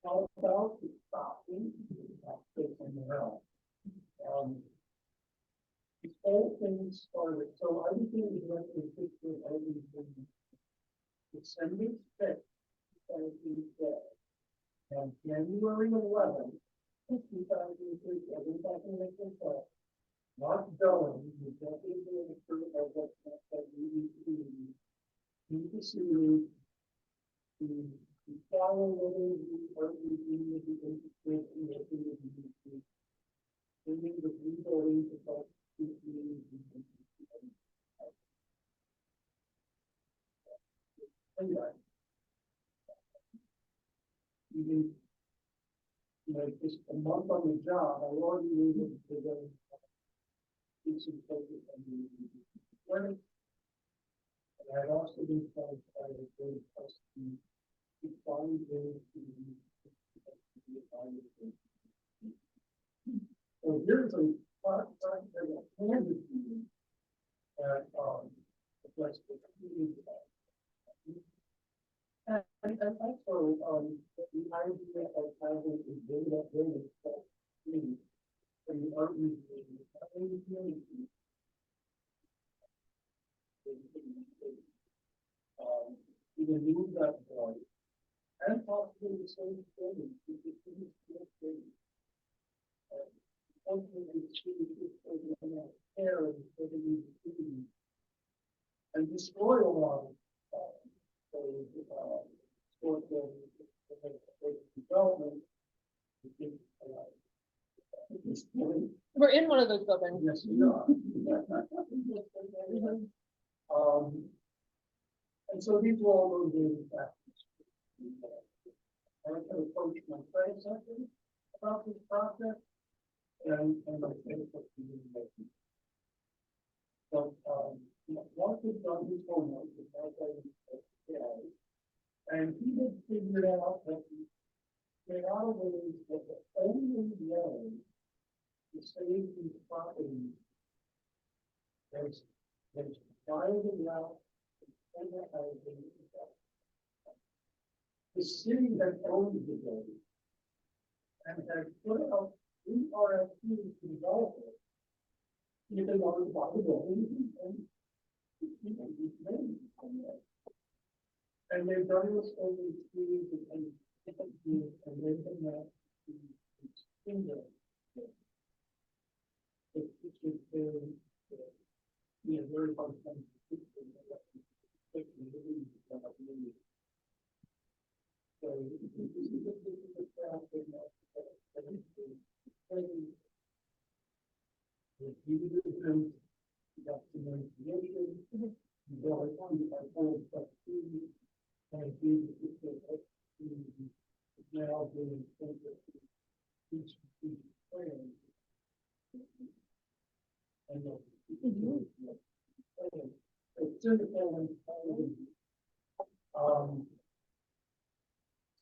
How about the stopping? This whole thing started, so I was doing the rest of the picture in December 6th, 2012. And January 11th, 2003, I went back and looked at that. Mark Dillon, the deputy director of that EDC, he pursued the following the interested in the EDC, bringing the rebuilding to talk to the anyway, even just a month on the job, I already needed to go do some focus on the learning. And I had also been told by a very person to find ways to be so here's a part that I handed to you that reflects the community. And also, the idea of having a data building from the art museum, either move that body and possibly the same building, and destroy a lot of development. We're in one of those buildings. Yes, we are. And so these were all those daily factors. I can approach my predecessor about this process and I think what we need to make. So, once we've done his homework, and he did figure out that there are ways that the only way to save these properties is fire them out and the city that owns the building and has put out 3 RFPs to develop it. If they want to buy the building and they've done this over the years and they've been that finger. It's very hard to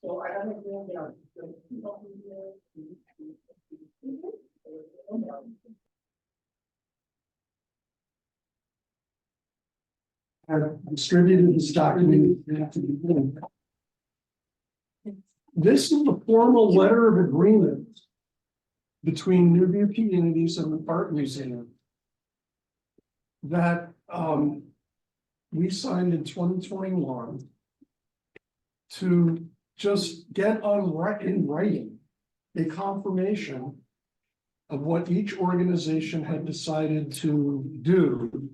so I haven't gone down. I've distributed this document. This is the formal letter of agreement between Newview Communities and the Art Museum that we signed in 2021 to just get in writing a confirmation of what each organization had decided to do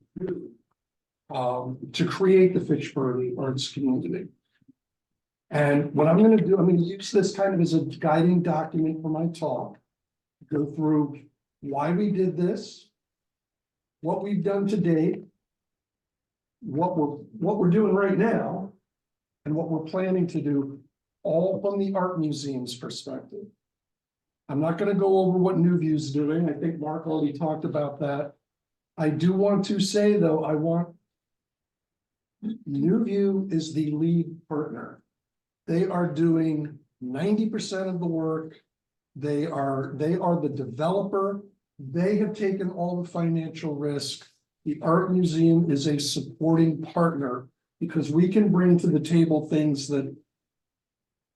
to create the Fitchburg Arts Community. And what I'm going to do, I'm going to use this kind of as a guiding document for my talk, go through why we did this, what we've done to date, what we're doing right now, and what we're planning to do, all from the Art Museum's perspective. I'm not going to go over what Newview's doing. I think Mark already talked about that. I do want to say, though, I want Newview is the lead partner. They are doing 90% of the work. They are the developer. They have taken all the financial risk. The Art Museum is a supporting partner Because we can bring to the table things that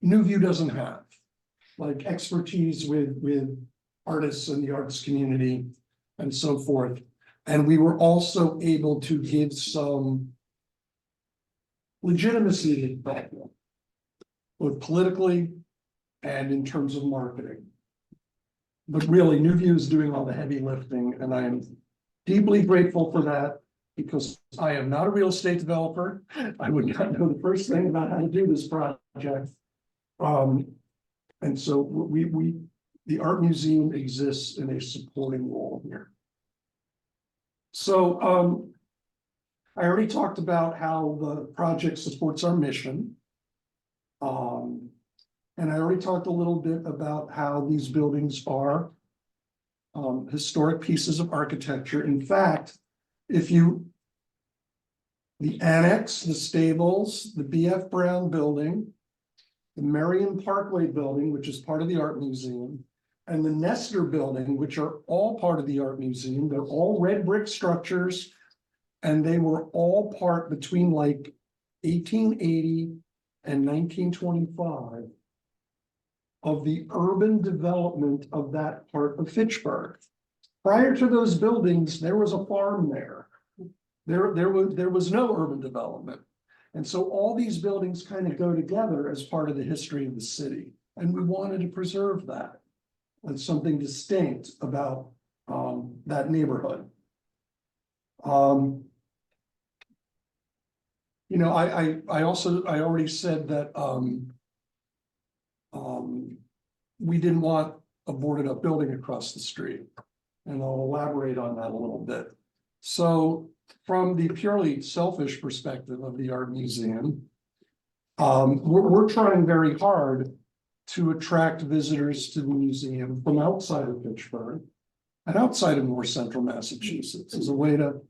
New View doesn't have, like expertise with artists and the arts community and so forth. And we were also able to give some legitimacy to that, both politically and in terms of marketing. But really, New View is doing all the heavy lifting, and I am deeply grateful for that, because I am not a real estate developer. I would not know the first thing about how to do this project. And so the art museum exists in a supporting role here. So I already talked about how the project supports our mission. And I already talked a little bit about how these buildings are historic pieces of architecture. In fact, the annex, the stables, the B.F. Brown building, the Marion Parkway building, which is part of the art museum, and the Nestor building, which are all part of the art museum, they're all red brick structures, and they were all part between like 1880 and 1925 of the urban development of that part of Fitchburg. Prior to those buildings, there was a farm there. There was no urban development. And so all these buildings kind of go together as part of the history of the city. And we wanted to preserve that as something distinct about that neighborhood. You know, I already said that we didn't want a boarded up building across the street. And I'll elaborate on that a little bit. So from the purely selfish perspective of the art museum, we're trying very hard to attract visitors to the museum from outside of Fitchburg and outside of North Central Massachusetts as a way to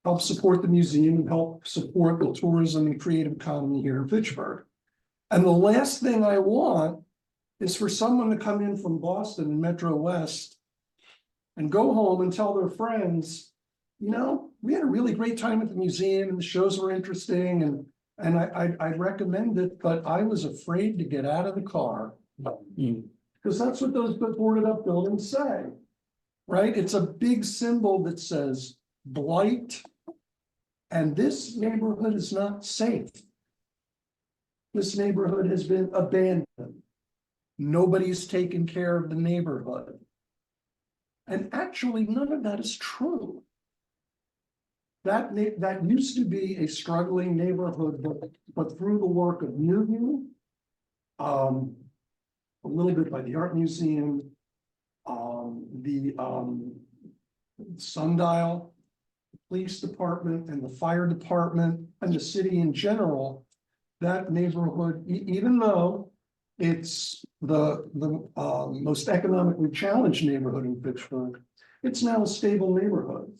help support the museum and help support the tourism and creative economy here in Fitchburg. And the last thing I want is for someone to come in from Boston and Metro West and go home and tell their friends, you know, we had a really great time at the museum and the shows were interesting and I recommend it, but I was afraid to get out of the car. Because that's what those boarded up buildings say, right? It's a big symbol that says blight, and this neighborhood is not safe. This neighborhood has been abandoned. Nobody's taken care of the neighborhood. And actually, none of that is true. That used to be a struggling neighborhood, but through the work of New View, a little bit by the art museum, the Sundial, the police department, and the fire department, and the city in general, that neighborhood, even though it's the most economically challenged neighborhood in Fitchburg, it's now a stable neighborhood.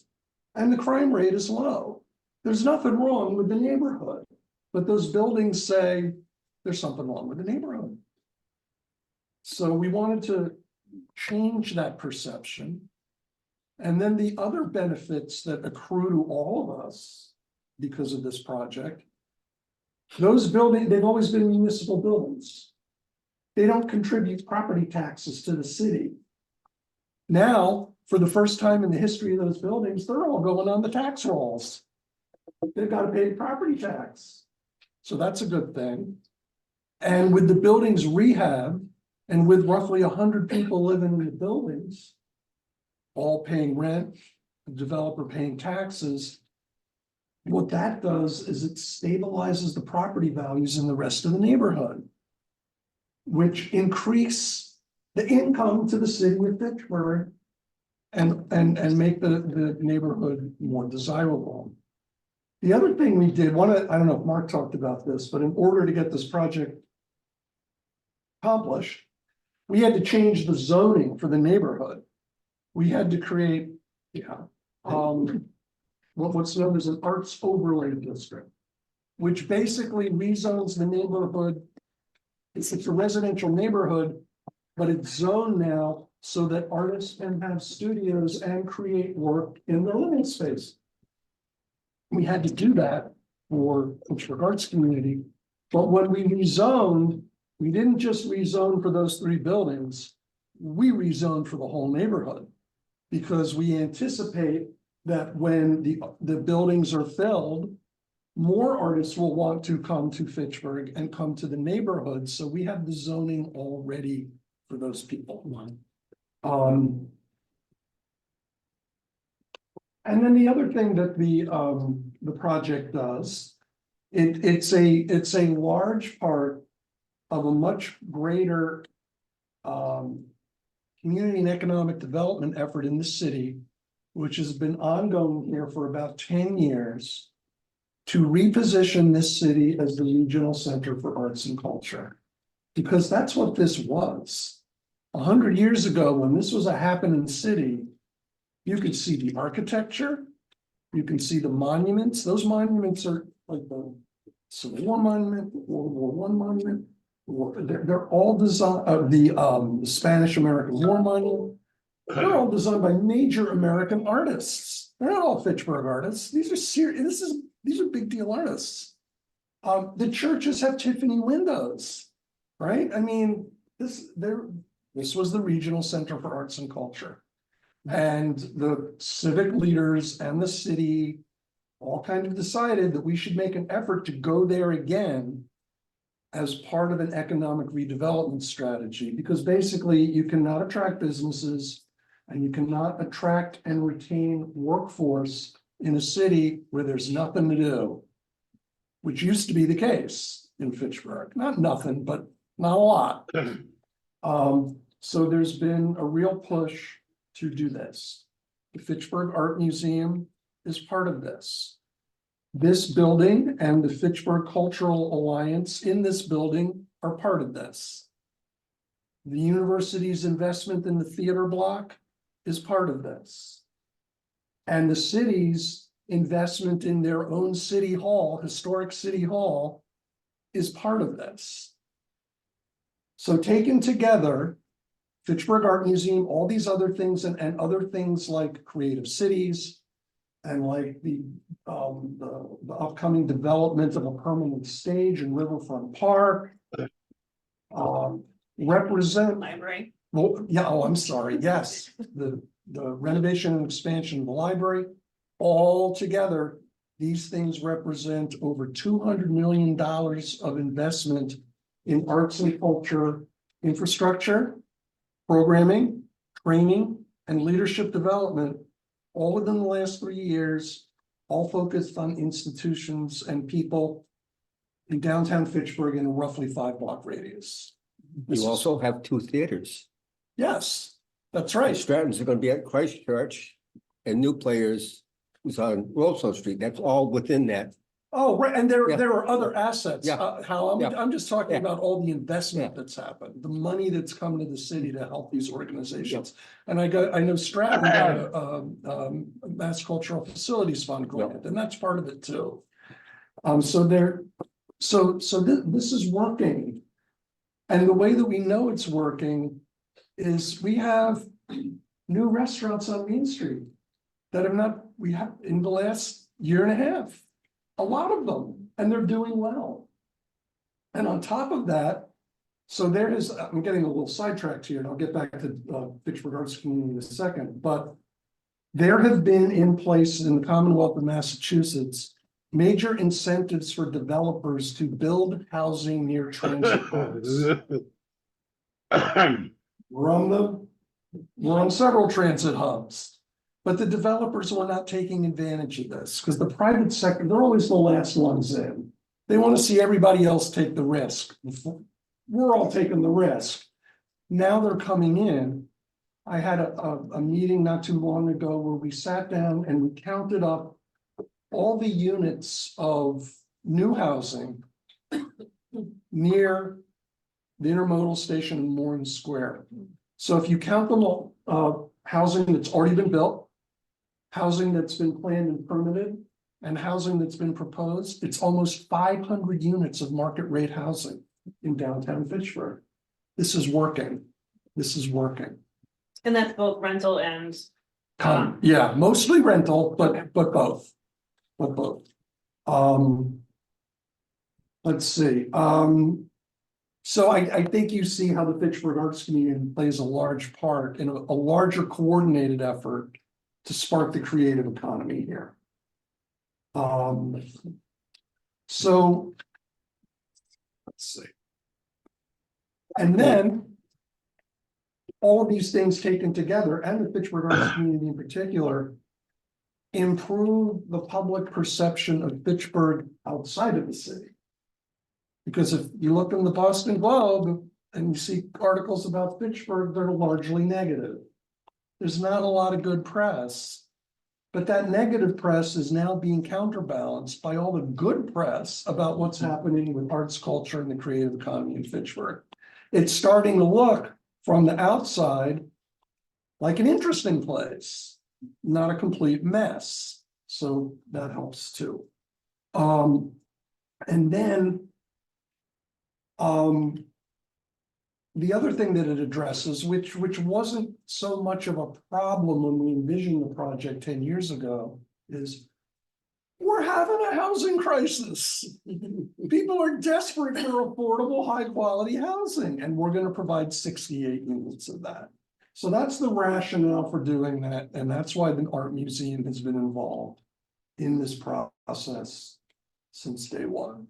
And the crime rate is low. There's nothing wrong with the neighborhood, but those buildings say there's something wrong with the neighborhood. So we wanted to change that perception. And then the other benefits that accrue to all of us because of this project, those buildings, they've always been municipal buildings. They don't contribute property taxes to the city. Now, for the first time in the history of those buildings, they're all going on the tax rolls. They've got to pay property tax. So that's a good thing. And with the buildings rehab, and with roughly 100 people living in the buildings, all paying rent, the developer paying taxes, what that does is it stabilizes the property values in the rest of the neighborhood, which increase the income to the city of Fitchburg and make the neighborhood more desirable. The other thing we did, I don't know if Mark talked about this, but in order to get this project accomplished, we had to change the zoning for the neighborhood. We had to create, what's known as an arts overlay district, which basically rezones the neighborhood. It's a residential neighborhood, but it's zoned now so that artists can have studios and create work in their living space. We had to do that for Fitchburg Arts Community. But when we rezoned, we didn't just rezone for those 3 buildings, we rezoned for the whole neighborhood. Because we anticipate that when the buildings are filled, more artists will want to come to Fitchburg and come to the neighborhood, so we have the zoning already for those people. And then the other thing that the project does, it's a large part of a much greater community and economic development effort in the city, which has been ongoing here for about 10 years, to reposition this city as the regional center for arts and culture. Because that's what this was. 100 years ago, when this was a happening city, you could see the architecture, you can see the monuments. Those monuments are like the Civil War monument, World War I monument. They're all designed, the Spanish American War monument. They're all designed by major American artists. They're not all Fitchburg artists. These are serious. These are big deal artists. The churches have Tiffany windows, right? I mean, this was the regional center for arts and culture. And the civic leaders and the city all kind of decided that we should make an effort to go there again as part of an economic redevelopment strategy, because basically you cannot attract businesses and you cannot attract and retain workforce in a city where there's nothing to do, which used to be the case in Fitchburg. Not nothing, but not a lot. So there's been a real push to do this. The Fitchburg Art Museum is part of this. This building and the Fitchburg Cultural Alliance in this building are part of this. The university's investment in the theater block is part of this. And the city's investment in their own city hall, historic city hall, is part of this. So taken together, Fitchburg Art Museum, all these other things and other things like Creative Cities and like the upcoming development of a permanent stage in Riverfront Park represent. Library. Well, yeah, oh, I'm sorry, yes, the renovation and expansion of the library, all together, these things represent over $200 million of investment in arts and culture infrastructure, programming, training, and leadership development, all within the last 3 years, all focused on institutions and people in downtown Fitchburg in a roughly 5-block radius. You also have 2 theaters. Yes, that's right. Stratton's are going to be at Christchurch, and New Players is on Wilson Street. That's all within that. Oh, right, and there Yeah. are other assets. Yeah. Hal, Yeah. I'm just talking Yeah. about all the investment that's happened, the money that's come to the city to help these organizations. And I know Stratton got a Mass Cultural Facilities Fund grant, and that's part of it too. So this is working. And the way that we know it's working is we have new restaurants on Main Street that we have in the last year and a half. A lot of them, and they're doing well. And on top of that, so I'm getting a little sidetracked here, and I'll get back to Fitchburg Arts Community in a second, but there have been in place in the Commonwealth of Massachusetts major incentives for developers to build housing near transit hubs. We're on several transit hubs. But the developers were not taking advantage of this because the private sector, they're always the last ones in. They want to see everybody else take the risk. We're all taking the risk. Now they're coming in. I had a meeting not too long ago where we sat down and we counted up all the units of new housing near the intermodal station in Morin Square. So if you count them all, housing that's already been built, housing that's been planned and permitted, and housing that's been proposed, it's almost 500 units of market rate housing in downtown Fitchburg. This is working. This is working. And that's both rental and. Yeah, mostly rental, but both. But both. let's see, so I think you see how the Fitchburg Arts Community plays a large part in a larger coordinated effort to spark the creative economy here. So. Let's see. And then. All of these things taken together, and the Fitchburg Arts Community in particular, improve the public perception of Fitchburg outside of the city. Because if you look in the Boston Globe and you see articles about Fitchburg, they're largely negative. There's not a lot of good press, but that negative press is now being counterbalanced by all the good press about what's happening with arts, culture, and the creative economy in Fitchburg. It's starting to look from the outside like an interesting place, not a complete mess. So that helps too. And then the other thing that it addresses, which wasn't so much of a problem when we envisioned the project 10 years ago, is we're having a housing crisis. People are desperate for affordable, high-quality housing, and we're going to provide 68 units of that. So that's the rationale for doing that, and that's why the art museum has been involved in this process since day one.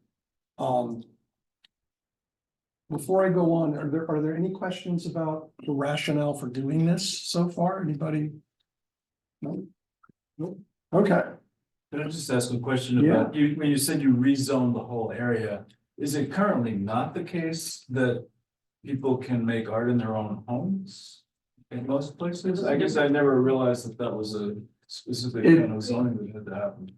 Before I go on, are there any questions about the rationale for doing this so far? Anybody? No? Nope. Okay. Can I just ask a question about, you, when you said you rezoned the whole area, is it currently not the case that people can make art in their own homes in most places? I guess I never realized that that was a specific kind of zoning that had to happen.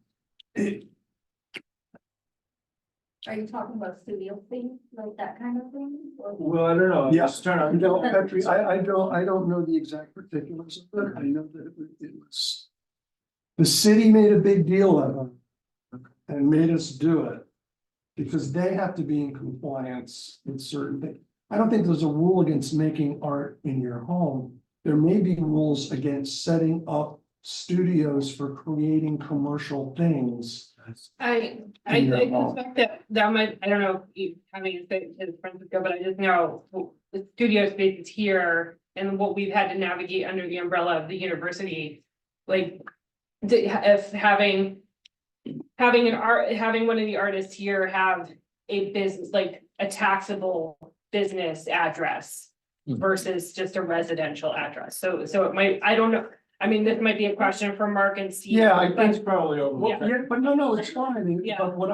Are you talking about studio things, like that kind of thing? Or- Well, I don't know, I'm Yeah. just trying to. No, Petri, I don't know the exact particulars of it. I know that it was. The city made a big deal of it and made us do it. Because they have to be in compliance with certain things. I don't think there's a rule against making art in your home. There may be rules against setting up studios for creating commercial things. I Yeah. suspect that might, I don't know, if you having to say to Francisco, but I just know the studio space is here. And what we've had to navigate under the umbrella of the university, like, if having one of the artists here have a business, like a taxable business address versus just a residential address. So it might, I don't know. I mean, this might be a question for Mark and Steve. Yeah, I That's think, probably over. yeah, but no, it's fine. Yeah. But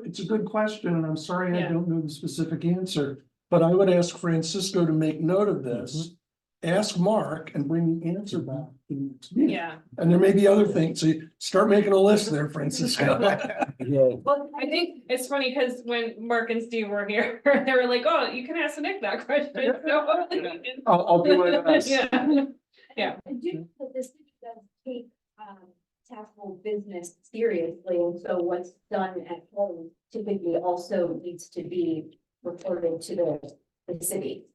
it's a good question, and I'm sorry I Yeah. don't know the specific answer. But I would ask Francisco to make note of this. Ask Mark and bring the answer back to the next meeting. Yeah, And there may be other things, so you start making a list there, Francisco. well, I think it's funny because when Mark and Steve were here, they were like, oh, you can ask Nick that question. So- I'll do my best. Yeah. I do think that this does take taxable business seriously, and so what's done at home typically also needs to be reported to the city.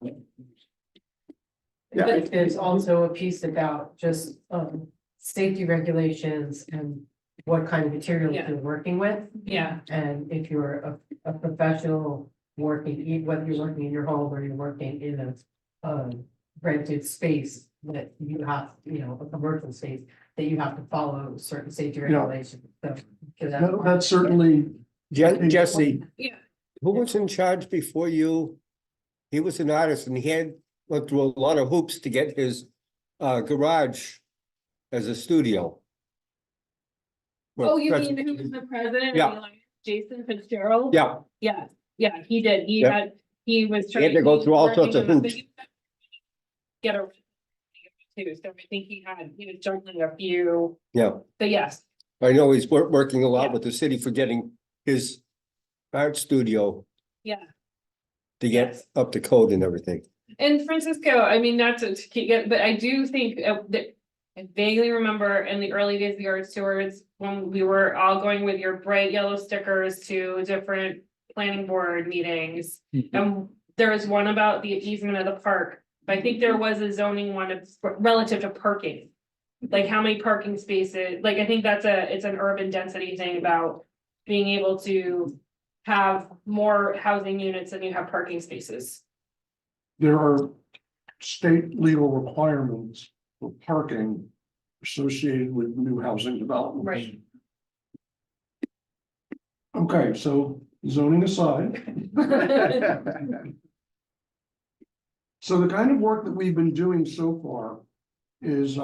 Yeah. But there's also a piece about just safety regulations and what kind of materials Yeah. you're working with. Yeah, And if you're a professional working, whether you're working in your home or you're working in a rented space that you have, a commercial space, that you have to follow certain safety regulations. So, 'cause That's certainly, Jesse, yeah. who was in charge before you? He was an artist and he went through a lot of hoops to get his garage as a studio. Oh, you That's- mean who was the president? of Yeah. the Alliance? Jason Fitzgerald? Yeah, Yeah, he did. Yeah. He was. He had to go through all sorts of working on hoops. the- Get a. Too, so I think he was juggling a few, yeah. but yes, I know he's working a lot Yeah. with the city for getting his art studio yeah. to get up to code and everything. And Francisco, I mean, not to keep get, but I do think that I vaguely remember in the early days of the Art Stewards, when we were all going with your bright yellow stickers to different planning board meetings. And there was one about the easement of the park, but I think there was a zoning one relative to parking. Like how many parking spaces, like I think it's an urban density thing about being able to have more housing units than you have parking spaces. There are state legal requirements for parking associated with new housing development. Right. Okay, so zoning aside. So the kind of work that we've been doing so far is,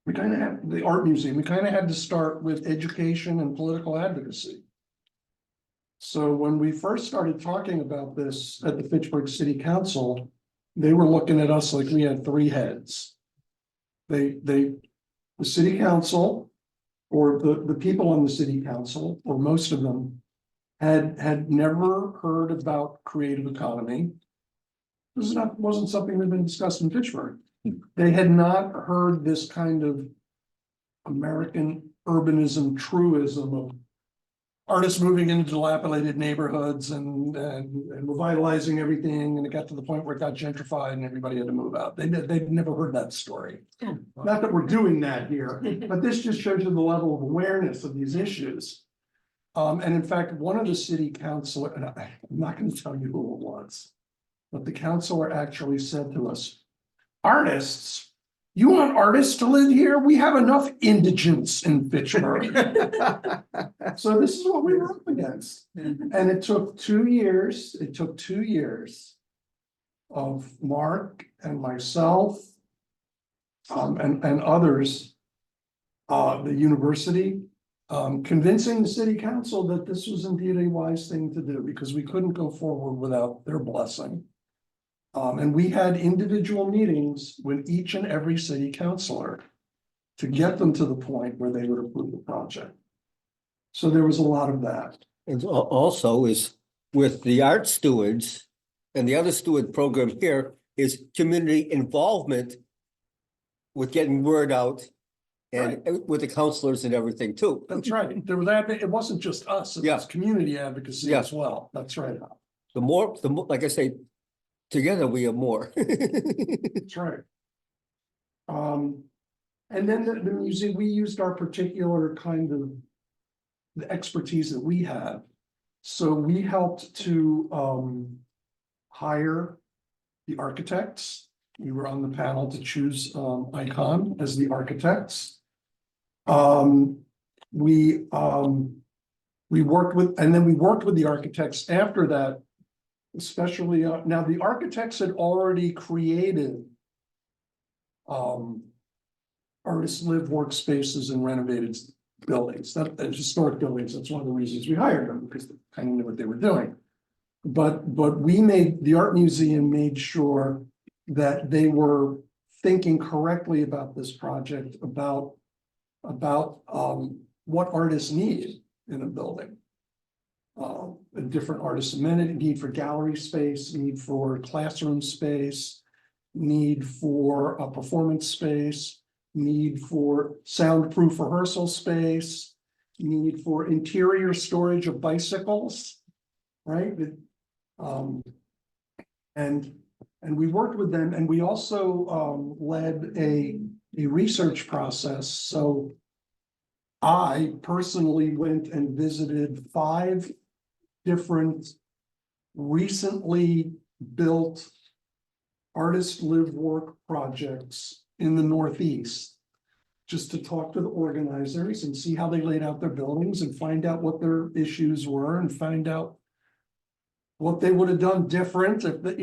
we kind of have the art museum, we kind of had to start with education and political advocacy. So when we first started talking about this at the Fitchburg City Council, they were looking at us like we had three heads. The city council, or the people on the city council, or most of them, had never heard about creative economy. This wasn't something that had been discussed in Fitchburg. They had not heard this kind of American urbanism truism of artists moving into dilapidated neighborhoods and revitalizing everything, and it got to the point where it got gentrified and everybody had to move out. They'd never heard that story. Not that we're doing that here, but this just shows you the level of awareness of these issues. And in fact, one of the city council, and I'm not going to tell you who it was, but the councilor actually said to us, artists, you want artists to live here? We have enough indigents in Fitchburg. So this is what we were up against. And it took 2 years, of Mark and myself, and others, the university, convincing the city council that this was indeed a wise thing to do, because we couldn't go forward without their blessing. And we had individual meetings with each and every city councilor to get them to the point where they would approve the project. So there was a lot of that. And also is with the art stewards and the other steward program here is community involvement with getting word out and with the counselors and everything too. That's right. There was that, it wasn't just us, it was community advocacy as well. That's right. The more, like I say, together we are more. That's right. And then the museum, we used our particular kind of the expertise that we have. So we helped to hire the architects. We were on the panel to choose Icon as the architects. We worked with, and then we worked with the architects after that, especially now the architects had already created artists live workspaces and renovated buildings, that historic buildings. That's one of the reasons we hired them, because they kind of knew what they were doing. But we made, the art museum made sure that they were thinking correctly about this project, about what artists need in a building. A different artist amenity, need for gallery space, need for classroom space, need for a performance space, need for soundproof rehearsal space, need for interior storage of bicycles, right? And we worked with them, and we also led a research process. So I personally went and visited 5 different recently built artist live work projects in the Northeast, just to talk to the organizers and see how they laid out their buildings and find out what their issues were and find out what they would have done different if the,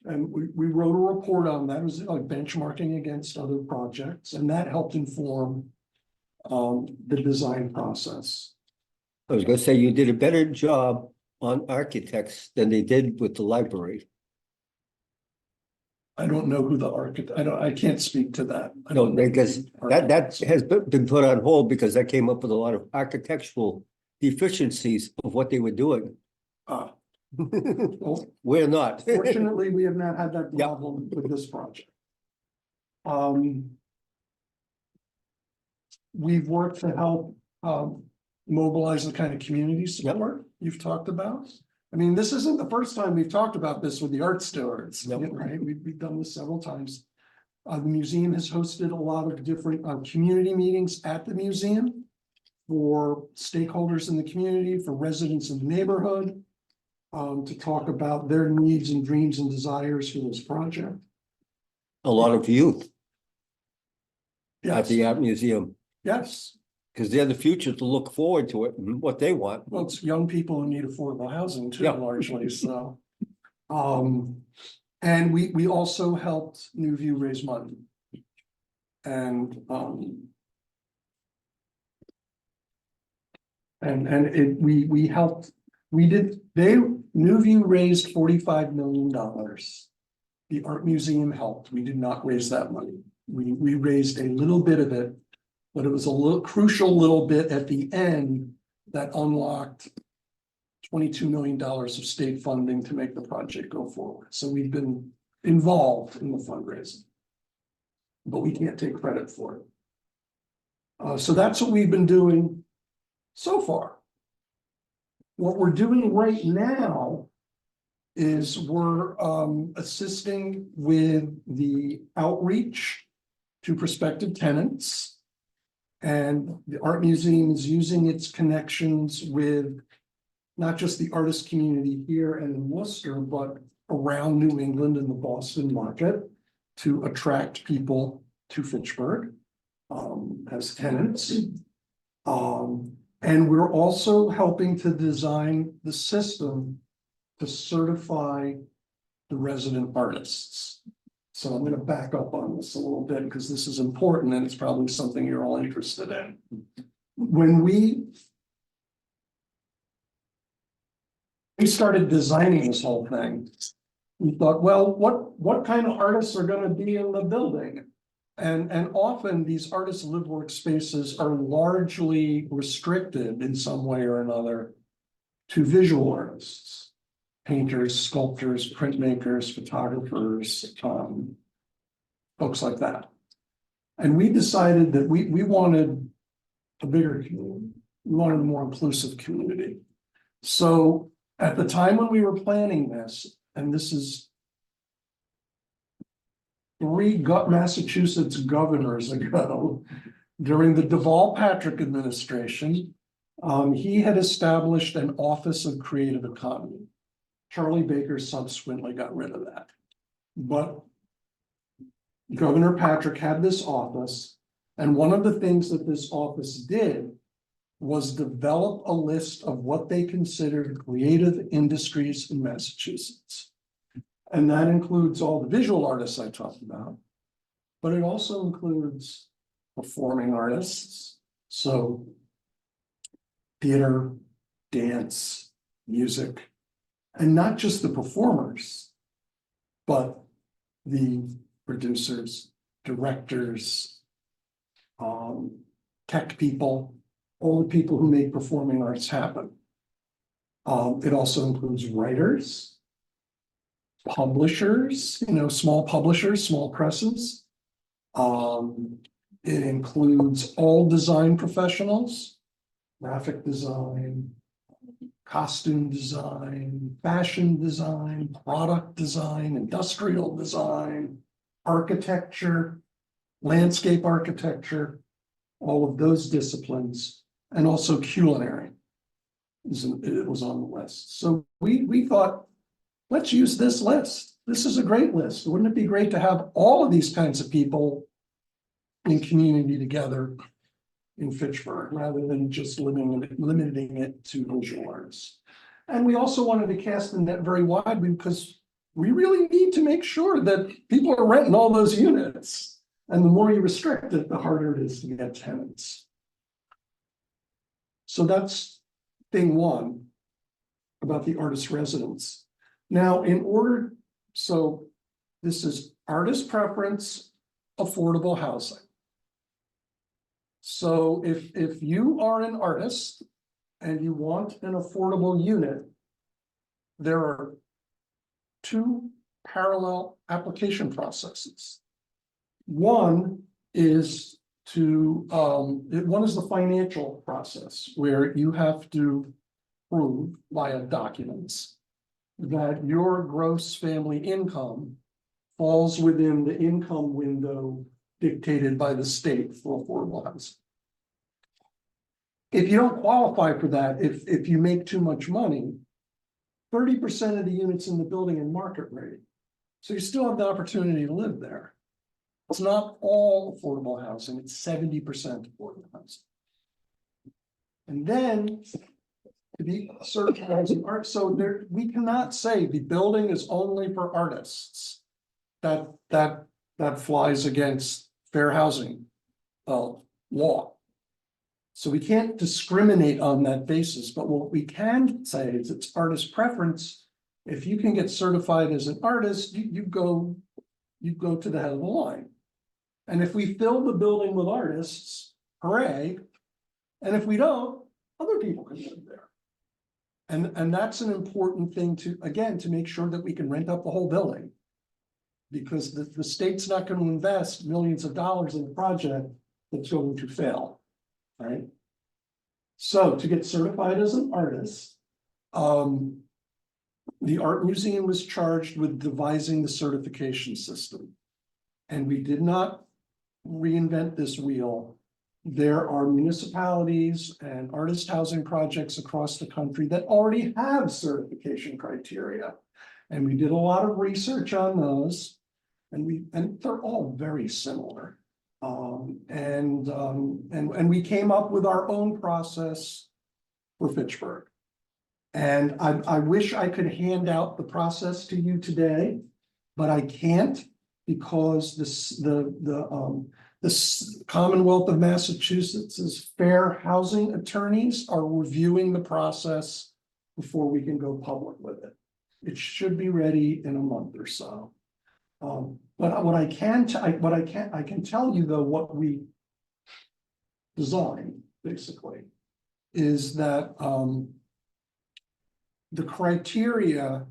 and we wrote a report on that. It was like benchmarking against other projects, and that helped inform the design process. I was gonna say you did a better job on architects than they did with the library. I don't know who the architect, I can't speak to that. I No, don't know. because that has been put on hold because that came up with a lot of architectural deficiencies of what they were doing. Well, We're not. fortunately, we have not had that problem with this project. We've worked to help mobilize the kind of community support you've talked about. I mean, this isn't the first time we've talked about this with the art stewards, right? We've done this several times. The museum has hosted a lot of different community meetings at the museum, for stakeholders in the community, for residents in the neighborhood, to talk about their needs and dreams and desires for this project. A lot of youth at Yes, the art museum, yes. because they're the future to look forward to it and what they want. Well, it's young people who need affordable housing too, Yeah. largely, so. And we also helped New View raise money. And, we helped, New View raised $45 million. The art museum helped, we did not raise that money, we raised a little bit of it. But it was a little crucial little bit at the end that unlocked $22 million of state funding to make the project go forward. So we've been involved in the fundraising, but we can't take credit for it. So that's what we've been doing so far. What we're doing right now is we're assisting with the outreach to prospective tenants. And the art museum is using its connections with not just the artist community here and in Worcester, but around New England and the Boston market to attract people to Fitchburg as tenants. And we're also helping to design the system to certify the resident artists. So I'm going to back up on this a little bit because this is important and it's probably something you're all interested in. When we started designing this whole thing, we thought, well, what kind of artists are going to be in the building? And often these artist live work spaces are largely restricted in some way or another to visual artists, painters, sculptors, printmakers, photographers, folks like that. And we decided that we wanted a bigger community. We wanted a more inclusive community. So at the time when we were planning this, and this is 3 Massachusetts governors ago, during the Deval Patrick administration, he had established an Office of Creative Economy. Charlie Baker subsequently got rid of that. But Governor Patrick had this office, and one of the things that this office did was develop a list of what they considered creative industries in Massachusetts. And that includes all the visual artists I talked about, but it also includes performing artists. So theater, dance, music, and not just the performers, but the producers, directors, tech people, all the people who make performing arts happen. It also includes writers, publishers, small publishers, small presses. It includes all design professionals, graphic design, costume design, fashion design, product design, industrial design, architecture, landscape architecture, all of those disciplines, and also culinary. It was on the list. So we thought, let's use this list. This is a great list. Wouldn't it be great to have all of these kinds of people in community together in Fitchburg, rather than just limiting it to visual artists? And we also wanted to cast the net very wide because we really need to make sure that people are renting all those units. And the more you restrict it, the harder it is to get tenants. So that's thing one about the artist residence. Now, so this is artist preference, affordable housing. So if you are an artist and you want an affordable unit, there are 2 parallel application processes. One is the financial process, where you have to prove via documents that your gross family income falls within the income window dictated by the state for affordable housing. if you don't qualify for that, if you make too much money, 30% of the units in the building are market rate. So you still have the opportunity to live there. It's not all affordable housing, it's 70% affordable housing. And then to be certified as an art, so there, we cannot say the building is only for artists. That flies against fair housing law. So we can't discriminate on that basis, but what we can say is it's artist preference. If you can get certified as an artist, you go to the head of the line. And if we fill the building with artists, hooray. And if we don't, other people can live there. And that's an important thing to, again, to make sure that we can rent up the whole building. Because the state's not going to invest millions of dollars in a project that's going to fail, right? So to get certified as an artist, the art museum was charged with devising the certification system. And we did not reinvent this wheel. There are municipalities and artist housing projects across the country that already have certification criteria. And we did a lot of research on those. And they're all very similar. And we came up with our own process for Fitchburg. And I wish I could hand out the process to you today, but I can't because the Commonwealth of Massachusetts's fair housing attorneys are reviewing the process before we can go public with it. It should be ready in a month or so. But what I can tell you though, what we designed basically is that the criteria,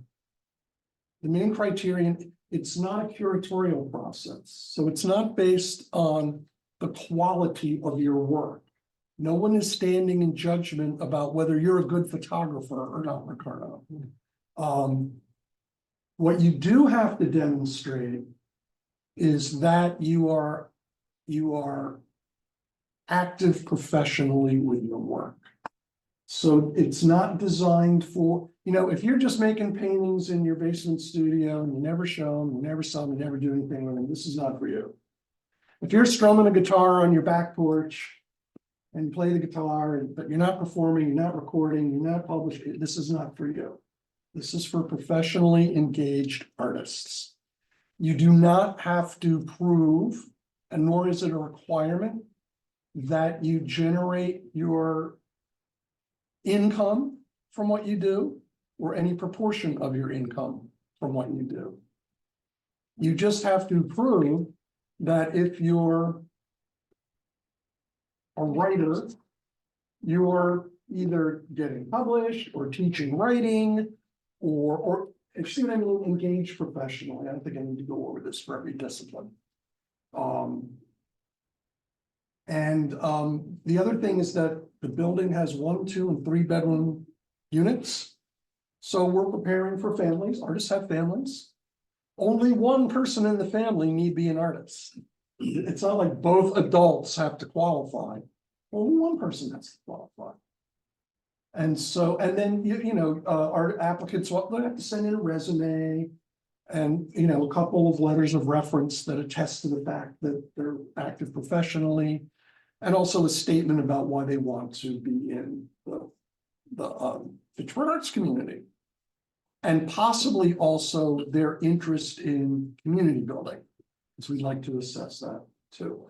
the main criterion, it's not a curatorial process. So it's not based on the quality of your work. No one is standing in judgment about whether you're a good photographer or not, Ricardo. What you do have to demonstrate is that you are active professionally with your work. So it's not designed for, if you're just making paintings in your basement studio and you never show them, you never sell them, you never do anything with them, this is not for you. If you're strumming a guitar on your back porch and you play the guitar, but you're not performing, you're not recording, you're not publishing, this is not for you. This is for professionally engaged artists. You do not have to prove, and nor is it a requirement, that you generate your income from what you do, or any proportion of your income from what you do. You just have to prove that if you're a writer, you're either getting published or teaching writing, or if you see what I mean, engaged professionally. I don't think I need to go over this for every discipline. The other thing is that the building has 1, 2, and 3 bedroom units. So we're preparing for families. Artists have families. Only one person in the family need be an artist. It's not like both adults have to qualify. Only one person has to qualify. And so, and then, our applicants, they have to send in a resume and, a couple of letters of reference that attest to the fact that they're active professionally, and also a statement about why they want to be in the Fitchburg arts community. And possibly also their interest in community building, because we'd like to assess that too.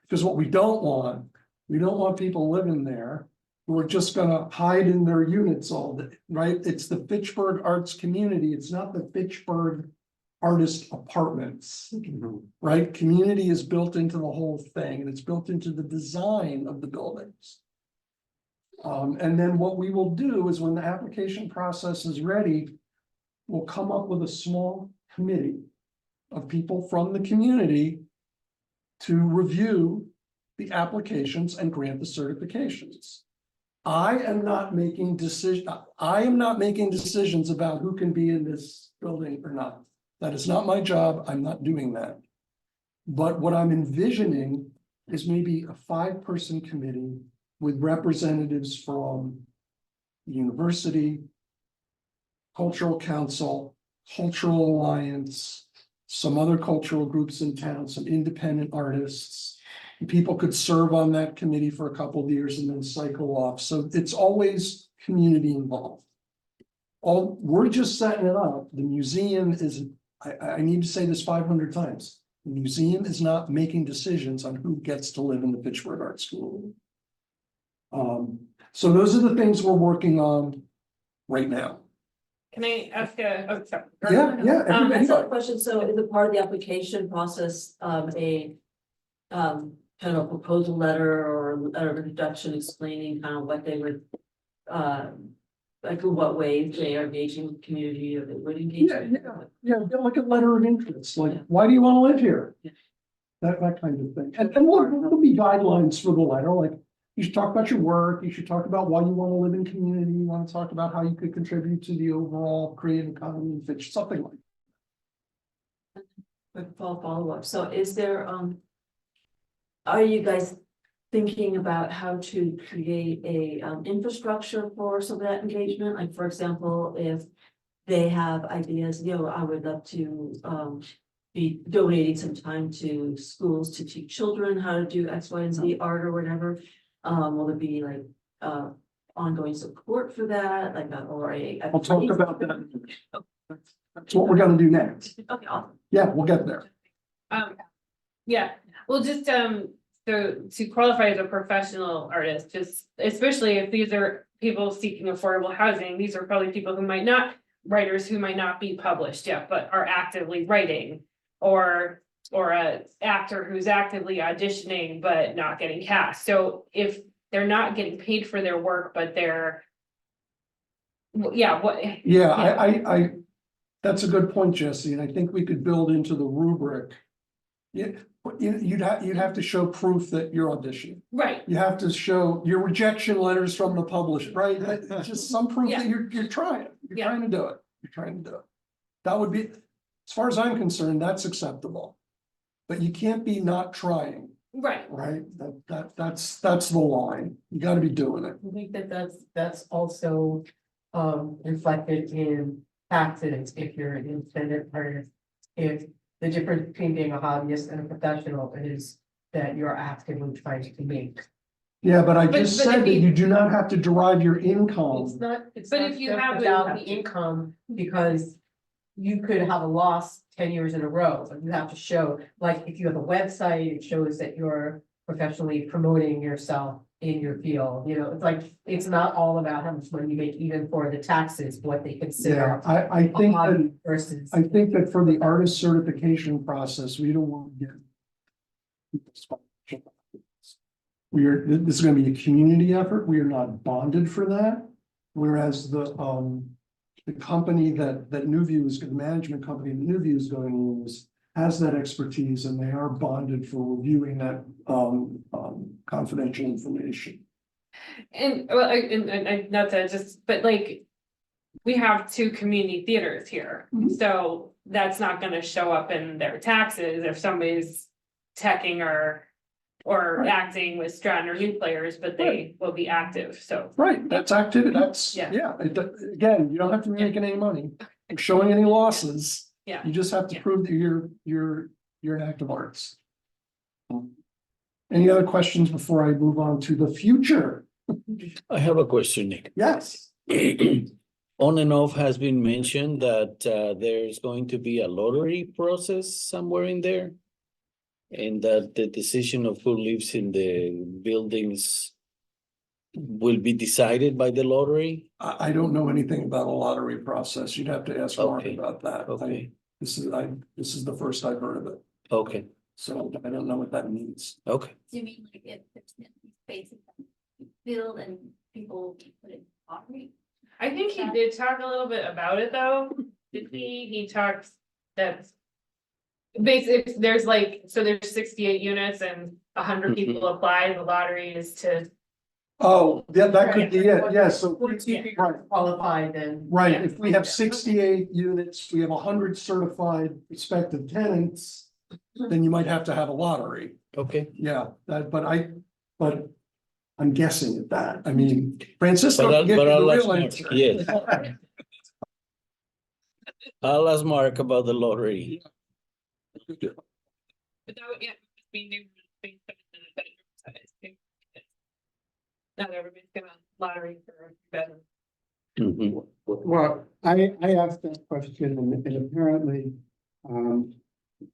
Because what we don't want people living there who are just gonna hide in their units all day, right? It's the Fitchburg arts community, it's not the Fitchburg artist apartments, right? Community is built into the whole thing, and it's built into the design of the buildings. And then what we will do is when the application process is ready, we'll come up with a small committee of people from the community to review the applications and grant the certifications. I am not making decisions about who can be in this building or not. That is not my job. I'm not doing that. But what I'm envisioning is maybe a 5-person committee with representatives from the university, cultural council, cultural alliance, some other cultural groups in town, some independent artists. People could serve on that committee for a couple of years and then cycle off. So it's always community involved. We're just setting it up. The museum is, I need to say this 500 times. The museum is not making decisions on who gets to live in the Fitchburg Art School. So those are the things we're working on right now. Can I ask sorry. Yeah, Um, That's a everybody. question, so is it part of the application process, kind of a proposal letter or a letter of introduction explaining kind of what they would, like in what ways they are engaging with the community or they would engage? Yeah, with? Yeah, like a letter of interest, like, Yeah. why do you want to live here? Yeah. That kind of thing. And there'll be guidelines for the letter, like, you should talk about your work, you should talk about why you want to live in community, you want to talk about how you could contribute to the overall creative economy in Fitch, something like. Quick follow-up, so is there, are you guys thinking about how to create a, infrastructure for some of that engagement? Like, for example, if they have ideas, I would love to, be donating some time to schools to teach children how to do X, Y, and Z art or whatever. Will there be like, ongoing support for that, like, or a? I'll talk about that. That's what we're gonna do next. Okay, awesome. Yeah, we'll get there. Yeah, well, just so to qualify as a professional artist, just especially if these are people seeking affordable housing, these are probably people who might not, writers who might not be published yet, but are actively writing. Or a actor who's actively auditioning but not getting cast. So if they're not getting paid for their work, but they're. Yeah, what? Yeah, I, that's a good point, Jesse, and I think we could build into the rubric. Yeah, but you'd have to show proof that you're auditioning. Right, You have to show your rejection letters from the publisher, right? Just some proof that you're trying, you're Yeah. trying to do it, you're trying to do it. That would be, as far as I'm concerned, that's acceptable. But you can't be not trying, right. right? That's the line. You gotta be doing it. I think that's also reflected in taxes if you're an independent artist. If the difference between being a hobbyist and a professional is that you're actively trying to make. Yeah, but I But- just but said if that you- you do not have to derive your income. It's But not if you just have about the- the income, because you could have a loss 10 years in a row, but you have to show, like, if you have a website, it shows that you're professionally promoting yourself in your field, it's like, it's not all about how much money you make, even for the taxes, what they Yeah, consider. I a think that. hobby versus. I think that for the artist certification process, we don't want to get. This is gonna be a community effort. We are not bonded for that. Whereas the company that Newview is, the management company that Newview is going to use has that expertise and they are bonded for reviewing that confidential information. And well, and not to just, but like. We have 2 community theaters here, Mhm. so that's not gonna show up in their taxes if somebody's teching or. Or Right. acting with Stratton or New Players, but they will be active, so. Right, that's activity, that's, Yeah. again, you don't have to be making any money, or showing any losses. Yeah. You just have to Yeah. prove that you're an active artist. Any other questions before I move on to the future? I have a question, Nick. Yes, On and off has been mentioned that there's going to be a lottery process somewhere in there. And that the decision of who lives in the buildings will be decided by the lottery? I don't know anything about a lottery process, you'd have to ask Mark Okay. about that. Okay, This is the first I've heard of it, okay, so I don't know what that means. okay. Do you mean like if there's empty spaces that you fill and people put it pottery? I think he did talk a little bit about it though, did he talked that. Basically, there's like, so there's 68 units and 100 people apply, the lottery is to. Oh, yeah, that could be it, yeah, so. Once you Right. become qualified, then. Right, Yeah. if we have 68 units, we have 100 certified prospective tenants, then you might have to have a lottery. Okay, Yeah, but I'm guessing at that. I mean, Francisco can get but you the I'll ask real Mark, answer. yes. I'll ask Mark about the lottery. But that would, yeah, just be new space in the bedroom size too. Not everybody's gonna lottery for a bedroom. Mhm. Well, I asked that question and apparently,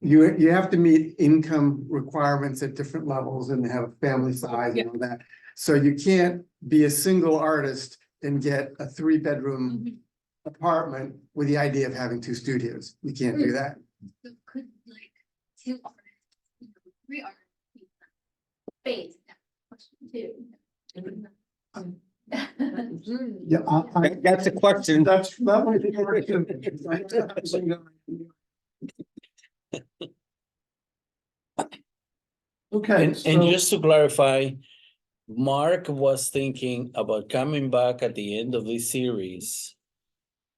you have to meet income requirements at different levels and have a family size and all that. So you can't be a single artist and get a 3-bedroom apartment with the idea of having 2 studios. You can't do that. So could like 2 artists, 3 artists. Space, that question too. Yeah, That's a question. that might be hard to. Okay, And so, just to clarify, Mark was thinking about coming back at the end of this series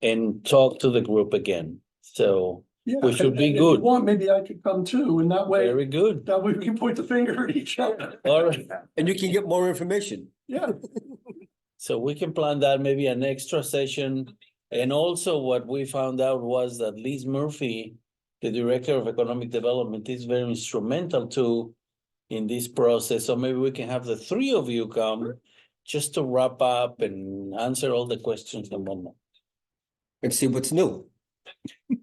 and talk to the group again. So yeah, which would be and if you good. want, maybe I could come too, and that way, Very good. we can point the finger at each other. All right. And you can get more information. Yeah, So we can plan that maybe an extra session. And also what we found out was that Liz Murphy, the Director of Economic Development, is very instrumental too in this process. So maybe we can have the 3 of you come just to wrap up and answer all the questions and whatnot. And see what's new.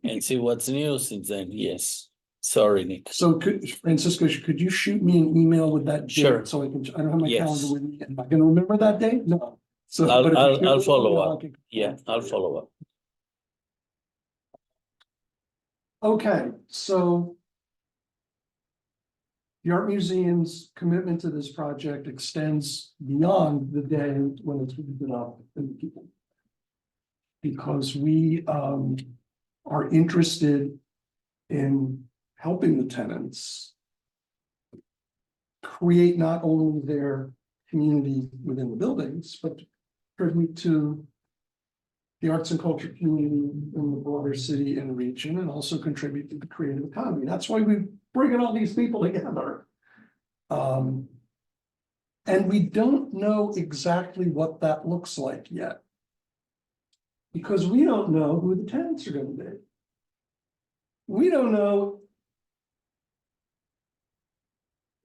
And see what's new since then. Yes. Sorry, Nick. so Francisco, could you shoot me an email with that date? Sure. So I don't have my Yes. calendar with me. Am I gonna remember that date? No. So. I'll- but if you I'll- shoot I'll me an follow email, up. I can- Yeah, I'll follow up. Okay, so. The Art Museum's commitment to this project extends beyond the day when it's been up and people. Because we are interested in helping the tenants create not only their community within the buildings, but contribute to the arts and culture community in the broader city and region, and also contribute to the creative economy. That's why we bringing all these people together. And we don't know exactly what that looks like yet. Because we don't know who the tenants are gonna be. We don't know.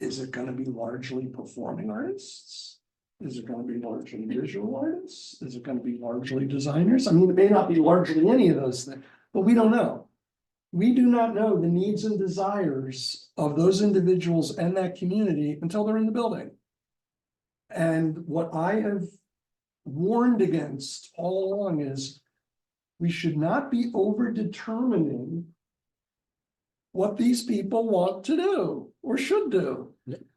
Is it gonna be largely performing artists? Is it gonna be largely visual artists? Is it gonna be largely designers? I mean, it may not be largely any of those things, but we don't know. We do not know the needs and desires of those individuals and that community until they're in the building. And what I have warned against all along is we should not be over determining what these people want to do or should do.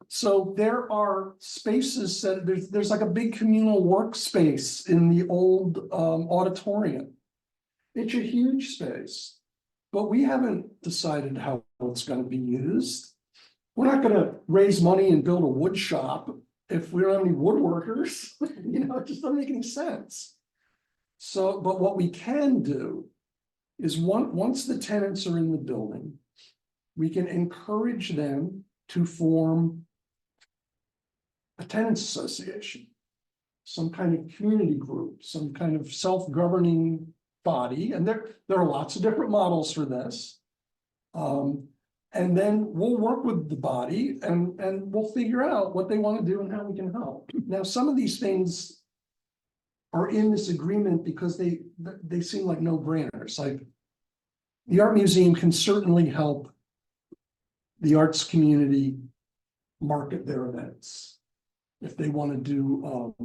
So there are spaces that there's like a big communal workspace in the old auditorium. It's a huge space, but we haven't decided how it's going to be used. We're not going to raise money and build a wood shop if we don't have any woodworkers. You know, it just doesn't make any sense. So, but what we can do is once the tenants are in the building, we can encourage them to form a tenants association, some kind of community group, some kind of self-governing body, and there are lots of different models for this. And then we'll work with the body and we'll figure out what they want to do and how we can help. Now, some of these things are in this agreement because they seem like no-brainers. Like the art museum can certainly help the arts community market their events. If they want to do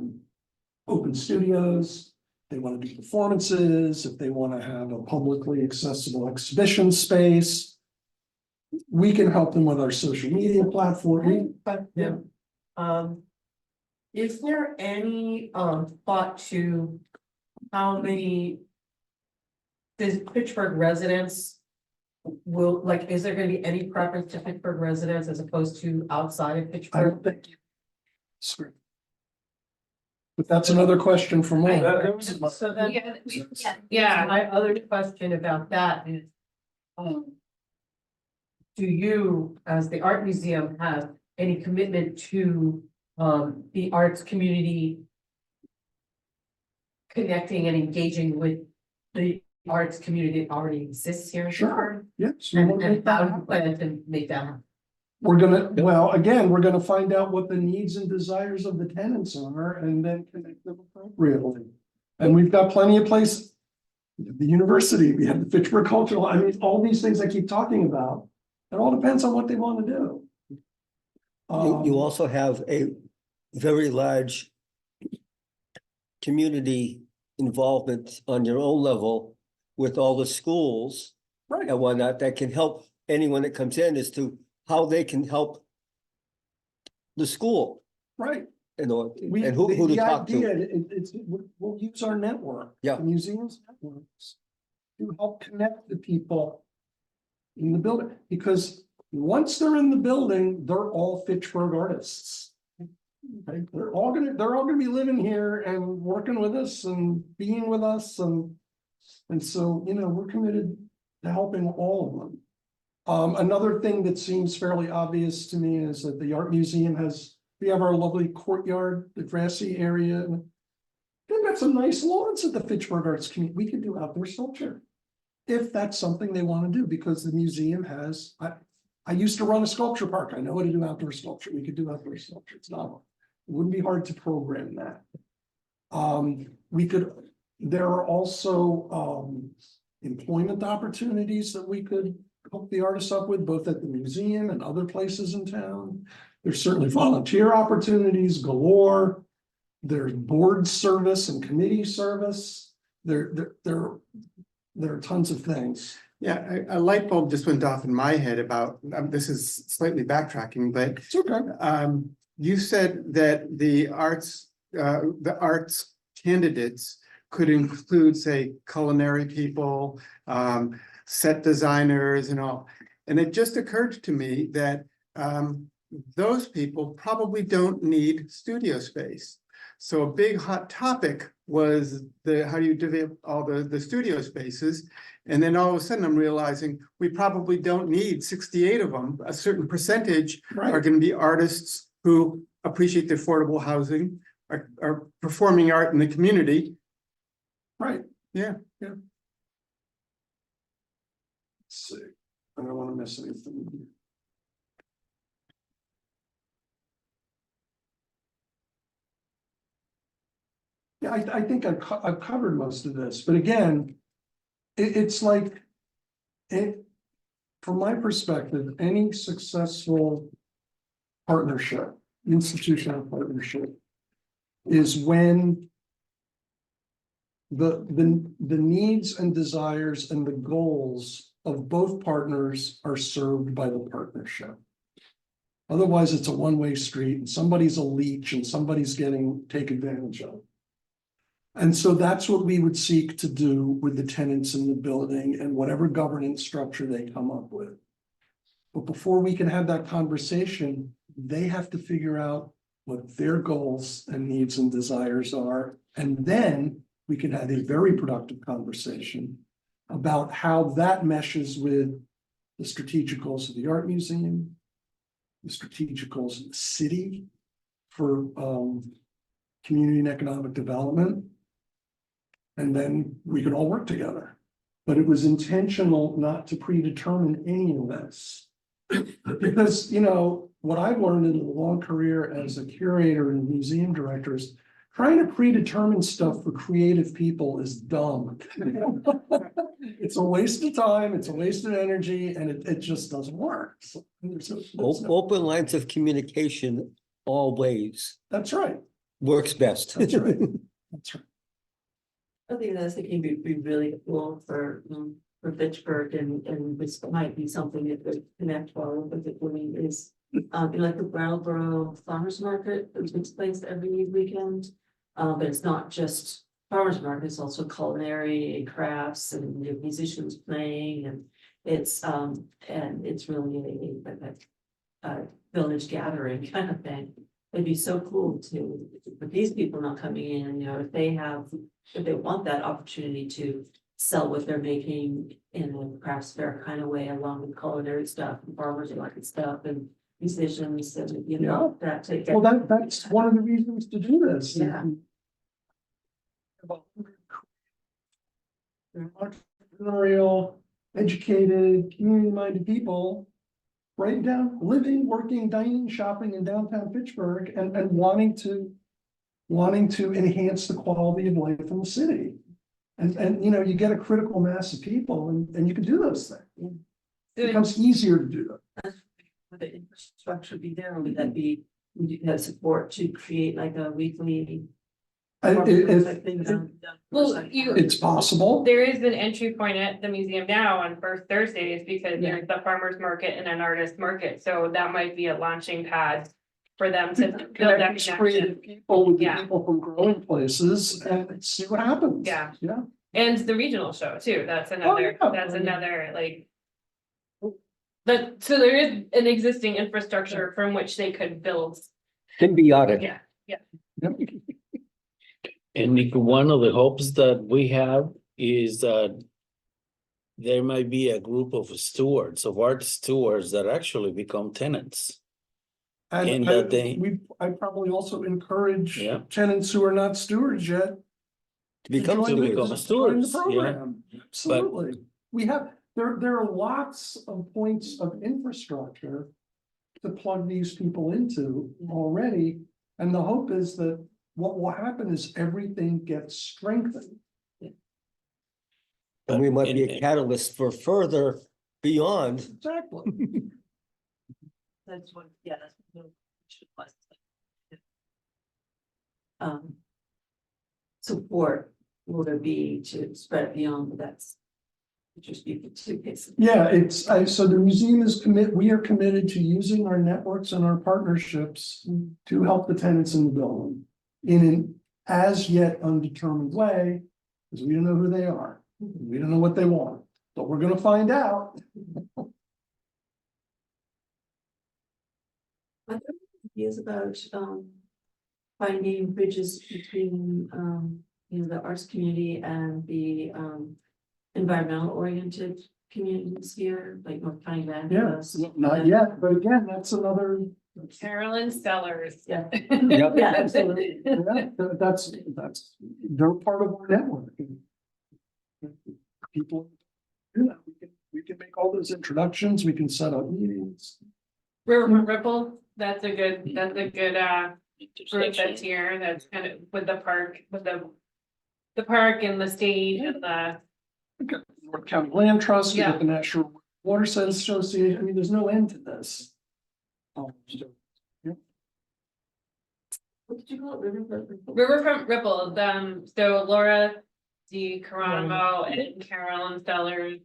open studios, they want to do performances, if they want to have a publicly accessible exhibition space, we can help them with our social media platform. Yeah. Is there any thought to how many does Pittsburgh residents will, like, is there gonna be any preference to Pittsburgh residents as opposed to outside of I Pittsburgh? don't think. But that's another question for more. So then, Yeah, my other question about that is, do you, as the art museum, have any commitment to the arts community. Connecting and engaging with the arts community that already exists here in Pittsburgh. Yes. And how to plan to make that happen. We're gonna, well, again, we're gonna find out what the needs and desires of the tenants are and then connect them appropriately. And we've got plenty of places. The university, we have the Fitchburg Cultural, I mean, all these things I keep talking about. It all depends on what they want to do. You also have a very large community involvement on your own level with all the schools Right, and whatnot that can help anyone that comes in as to how they can help the school, right. you know, We, and who to the talk idea, to. we'll use our network. Yeah. The museum's networks. To help connect the people. In the building, because once they're in the building, they're all Fitchburg artists. Okay, they're all gonna be living here and working with us and being with us and so, you know, we're committed to helping all of them. Another thing that seems fairly obvious to me is that the art museum we have our lovely courtyard, the grassy area. They've got some nice lawns at the Fitchburg Arts Community. We could do outdoor sculpture. If that's something they want to do, because the museum has, I used to run a sculpture park. I know how to do outdoor sculpture. We could do outdoor sculpture. It's not, it wouldn't be hard to program that. There are also employment opportunities that we could hook the artists up with, both at the museum and other places in town. There's certainly volunteer opportunities galore. There's board service and committee service. There are tons of things. Yeah, a light bulb just went off in my head about, this is slightly backtracking, but It's okay. you said that the arts candidates could include, say, culinary people, set designers and all. And it just occurred to me that those people probably don't need studio space. So a big hot topic was how do you develop all the studio spaces? And then all of a sudden I'm realizing we probably don't need 68 of them. A certain percentage are going to be artists who appreciate the affordable housing, are performing art in the community. Right. Yeah. Let's see. I don't want to miss anything. Yeah, I think I've covered most of this, but again, it's like, from my perspective, any successful partnership, institutional partnership, is when the needs and desires and the goals of both partners are served by the partnership. Otherwise, it's a one-way street and somebody's a leech and somebody's getting taken advantage of. And so that's what we would seek to do with the tenants in the building and whatever governance structure they come up with. But before we can have that conversation, they have to figure out what their goals and needs and desires are. And then we can have a very productive conversation about how that meshes with the strategic goals of the art museum, the strategic goals of the city for community and economic development. And then we could all work together. But it was intentional not to predetermine any of this. Because, you know, what I've learned in a long career as a curator and museum director is trying to predetermine stuff for creative people is dumb. It's a waste of time, it's a waste of energy, and it just doesn't work. So Open lines of communication always that's right. works best. That's right. That's right. I think that's thinking be really cool for Fitchburg and this might be something that could connect well with it is like the Brattleboro Farmers Market, which takes place every weekend. But it's not just farmers market, it's also culinary and crafts and you have musicians playing and it's really a village gathering kind of thing. It'd be so cool to, with these people not coming in, you know, if they want that opportunity to sell what they're making in a crafts fair kind of way, along with culinary stuff and farmers market stuff and musicians and, you know, that to get. Well, that's one of the reasons to do this. Yeah. Entrepreneurial, educated, community-minded people. Right down, living, working, dining, shopping in downtown Pittsburgh and wanting to enhance the quality of life in the city. And you know, you get a critical mass of people and you can do those things. It becomes easier to do them. Would the infrastructure be there, or would that be, would you have support to create like a weekly? Well, It's possible. There is an entry point at the museum now on first Thursdays because Yeah. there's the farmer's market and an artist market, so that might be a launching pad for them to build that Connect connection. creative people with the Yeah. people from growing places and see what happens. Yeah. Yeah. And the regional show too, that's yeah. another like. But, so there is an existing infrastructure from which they could build, Symbiotic. yeah, Yep. And Nick, one of the hopes that we have is that there might be a group of stewards, of art stewards that actually become tenants. And And that they- I probably also encourage Yeah. tenants who are not stewards yet. To become join the- stewards. join the stewards, yeah. program. Absolutely. We have, there are lots of points of infrastructure to plug these people into already. And the hope is that what will happen is everything gets strengthened. And we might be a And- catalyst for further beyond. Exactly. That's what, yeah, that's what the should was. Support will there be to spread beyond, but that's. Just be the two cases. Yeah, so the museum is we are committed to using our networks and our partnerships to help the tenants in the building in an as yet undetermined way, because we don't know who they are. We don't know what they want, but we're gonna find out. Are there ideas about finding bridges between you know, the arts community and the environmental oriented communities here, like North County Land? Yes, not yet, but again, that's another. Carolyn Sellers. Yeah. Yep. Yeah, absolutely. Yeah, that's, they're part of our network. People, you know, we can make all those introductions, we can set up meetings. Riverfront Ripple, that's a good group that's here, that's kind of with the park, with the park and the stage and the. North County Land Trust, we Yeah. got the National Water Association, I mean, there's no end to this. What did you call it? Riverfront Ripple, so Laura D. Geronimo and Carolyn Sellers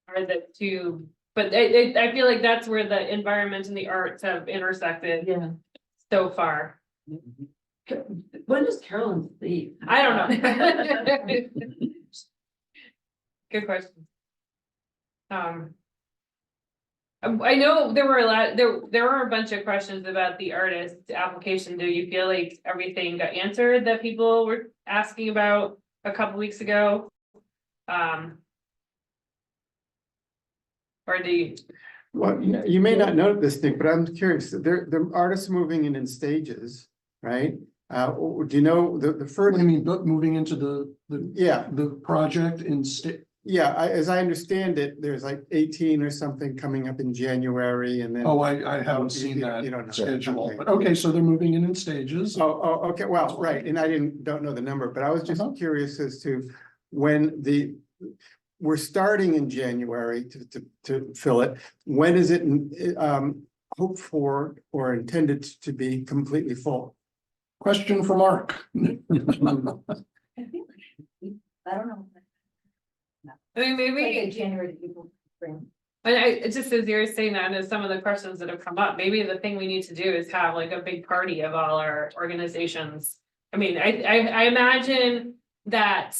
are the two, but I feel like that's where the environment and the arts have intersected Yeah. so so far. When does Carolyn leave? I don't know. Good question. I know there were there were a bunch of questions about the artist application. Do you feel like everything got answered that people were asking about a couple weeks ago? Or do you? Well, you may not know this, Nick, but I'm curious, the artists moving in stages, right? Do you know the What first? do you mean, moving into the Yeah, project in state? yeah, as I understand it, there's like 18 or something coming up in January and then. Oh, I haven't seen that You don't know. schedule, Okay. but okay, so they're moving in stages. Oh, okay, well, right, and I don't know the number, but I was just curious as to when we're starting in January to fill it. When is it hoped for or intended to be completely full? Question for Mark. I don't know. I mean, Like maybe, in January to April, spring. and it just as you're saying that, and as some of the questions that have come up, maybe the thing we need to do is have like a big party of all our organizations. I mean, I imagine that,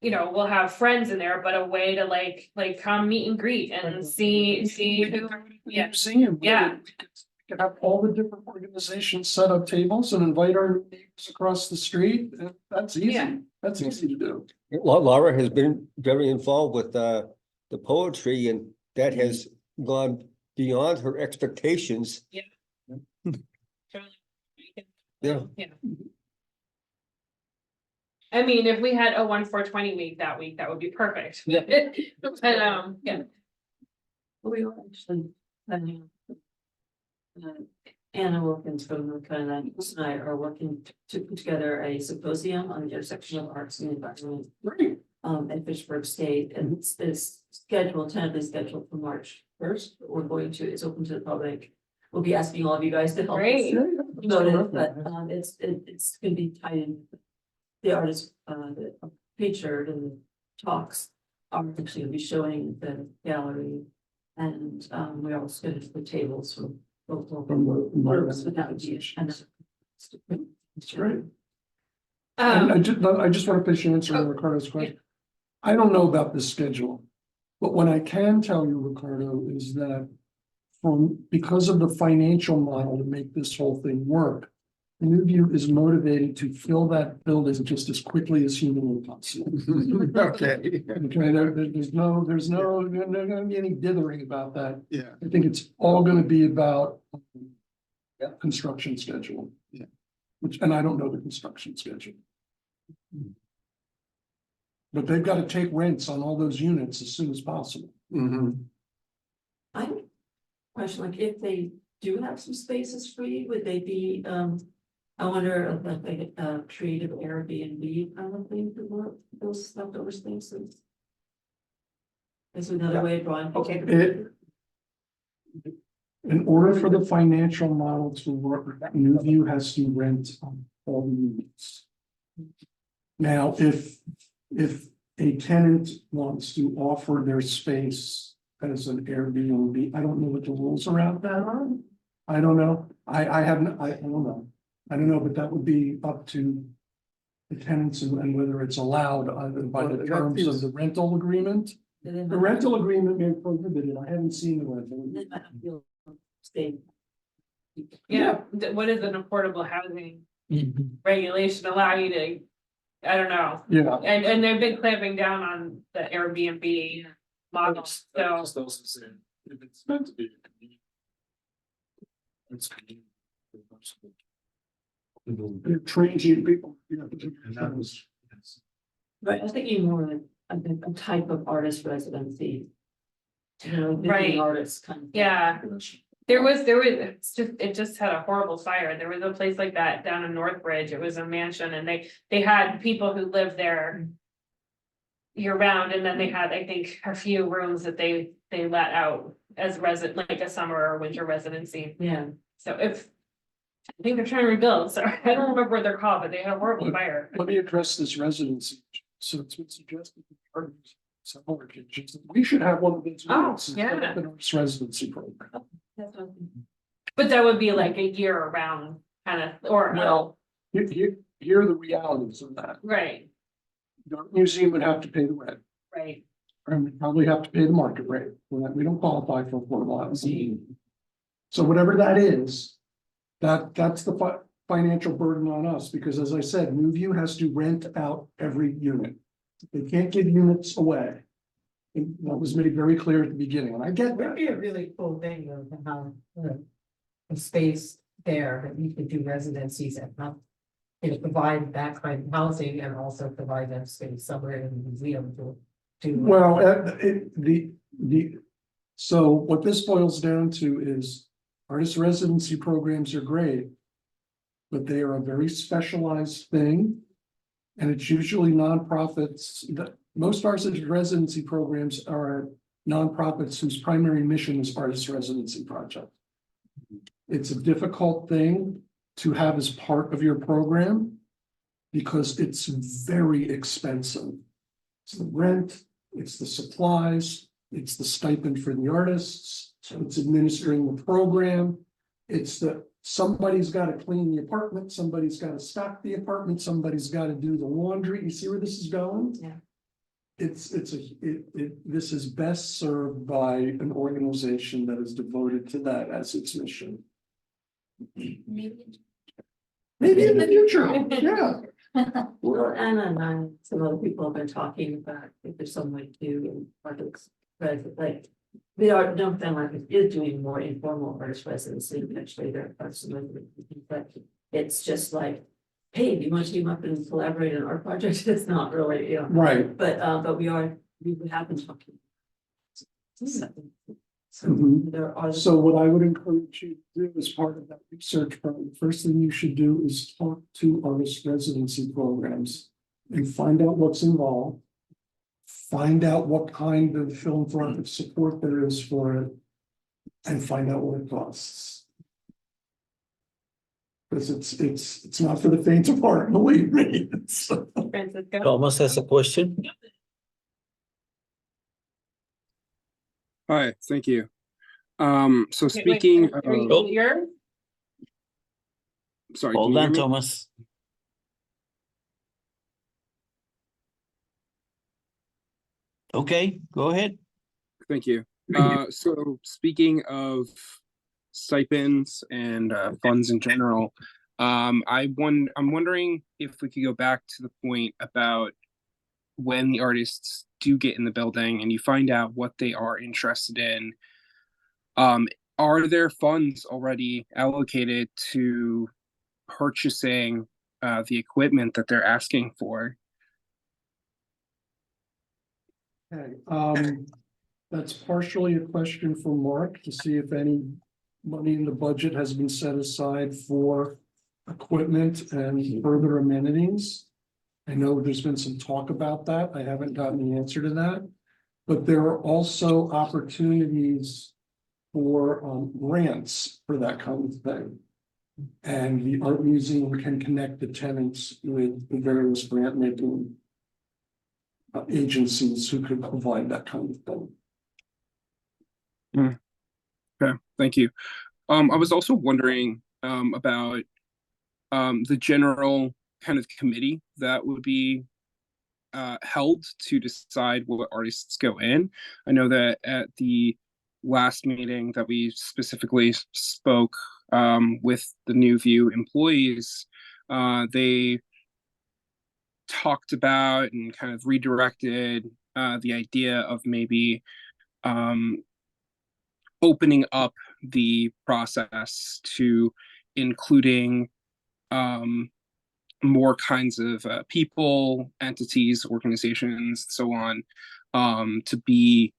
you know, we'll have friends in there, but a way to like come meet and greet and see who, yeah. Museum. Yeah. We could have all the different organizations set up tables and invite our neighbors across the street. That's Yeah. easy. That's easy to do. Laura has been very involved with the poetry and that has gone beyond her expectations. Yeah. Yeah. Yeah. I mean, if we had a 1-4-20 week, that would be perfect. Yeah. But, yeah, We were actually planning. Anna Wilkins from the kind and I are working to put together a symposium on the intersection of arts and environment. Great. At Fitchburg State, and it's scheduled, tentatively scheduled for March 1st. We're going to, it's open to the public. We'll be asking all of you guys to help us Great. promote it, but it's gonna be tied in. The artists that are featured in the talks are actually gonna be showing the gallery. And we're also gonna put tables from local groups, but that would be another. That's great. And I just want to finish answering Ricardo's question. I don't know about the schedule, but what I can tell you, Ricardo, is that because of the financial model to make this whole thing work, Newview is motivated to fill that building just as quickly as humanly possible. Okay. Okay, there's not gonna be any dithering about that. Yeah. I think it's all gonna be about construction schedule. Yeah. And I don't know the construction schedule. But they've got to take rents on all those units as soon as possible. Mhm. I have a question, like if they do have some spaces free, would they be, I wonder if like a creative Airbnb kind of thing to work those leftover spaces? Is another way of drawing. In order for the financial model to work, Newview has to rent all the units. Now, if a tenant wants to offer their space as an Airbnb, I don't know what the rules around that are. I don't know. I don't know. I don't know, but that would be up to the tenants and whether it's allowed either by the terms of the rental agreement. The rental agreement may prohibit it. I haven't seen the rental. yeah, what is an affordable housing regulation allow you to, I don't know. Yeah. And they've been clamping down on the Airbnb model, so. Just also saying, if it's meant to be a convenience. It's convenient. They're transient people. And that was. Right, I was thinking more like a type of artist residency. You know, Right. visiting artists kind of. Yeah. It just had a horrible fire. There was a place like that down in Northbridge. It was a mansion and they had people who lived there year round, and then they had, I think, a few rooms that they let out as like a summer or winter residency. Yeah. So I think they're trying to rebuild, so I don't remember what they're called, but they had a horrible fire. Let me address this residency. So it's been suggested. We should have one of these. Oh, units as part of yeah. an arts residency program. That's what I'm thinking. But that would be like a year around kind of, or. Well, here are the realities of that. Right, The art museum would have to pay the rent, right. and we probably have to pay the market rate. We don't qualify for affordable housing. So whatever that is, that's the financial burden on us, because as I said, Newview has to rent out every unit. They can't give units away. And that was made very clear at the beginning, and I get Would be a that. really cool thing though, to have a space there that you could do residencies and not. You know, provide that kind of housing and also provide that space somewhere in the museum to. Well, so what this boils down to is artist residency programs are great, but they are a very specialized thing. And it's usually nonprofits. Most artist residency programs are nonprofits whose primary mission is artist residency project. It's a difficult thing to have as part of your program because it's very expensive. It's the rent, it's the supplies, it's the stipend for the artists, it's administering the program. It's somebody's got to clean the apartment, somebody's got to stock the apartment, somebody's got to do the laundry. You see where this is going? Yeah. This is best served by an organization that is devoted to that as its mission. Maybe in the future, yeah. Well, Anna and I, some other people have been talking about if there's some way to, like The art, no, then like is doing more informal artist residency, actually, there are some of the, but it's just like, hey, do you want to team up and collaborate on an art project? It's not really, you know, Right. but we have been talking. So Mhm. there are. So what I would encourage you to do as part of that research program, the first thing you should do is talk to artist residency programs and find out what's involved. Find out what kind of philanthropic support there is for it and find out what it costs. Because it's not for the faint of heart, believe me. Francisco? Thomas has a question. Hi, thank you. So Okay, wait, speaking are you of, here? sorry, can Hold you hear on, me? Thomas. Okay, go ahead. Thank you. So speaking of stipends and funds in general, I'm wondering if we could go back to the point about when the artists do get in the building and you find out what they are interested in. Are there funds already allocated to purchasing the equipment that they're asking for? Okay, that's partially a question for Mark to see if any money in the budget has been set aside for equipment and further amenities. I know there's been some talk about that. I haven't gotten the answer to that. But there are also opportunities for grants for that kind of thing. And the art museum can connect the tenants with the various grant making agencies who could provide that kind of thing. Okay, thank you. I was also wondering about the general kind of committee that would be held to decide what artists go in. I know that at the last meeting that we specifically spoke with the New View employees, they talked about and kind of redirected the idea of maybe opening up the process to including more kinds of people, entities, organizations, so on, to be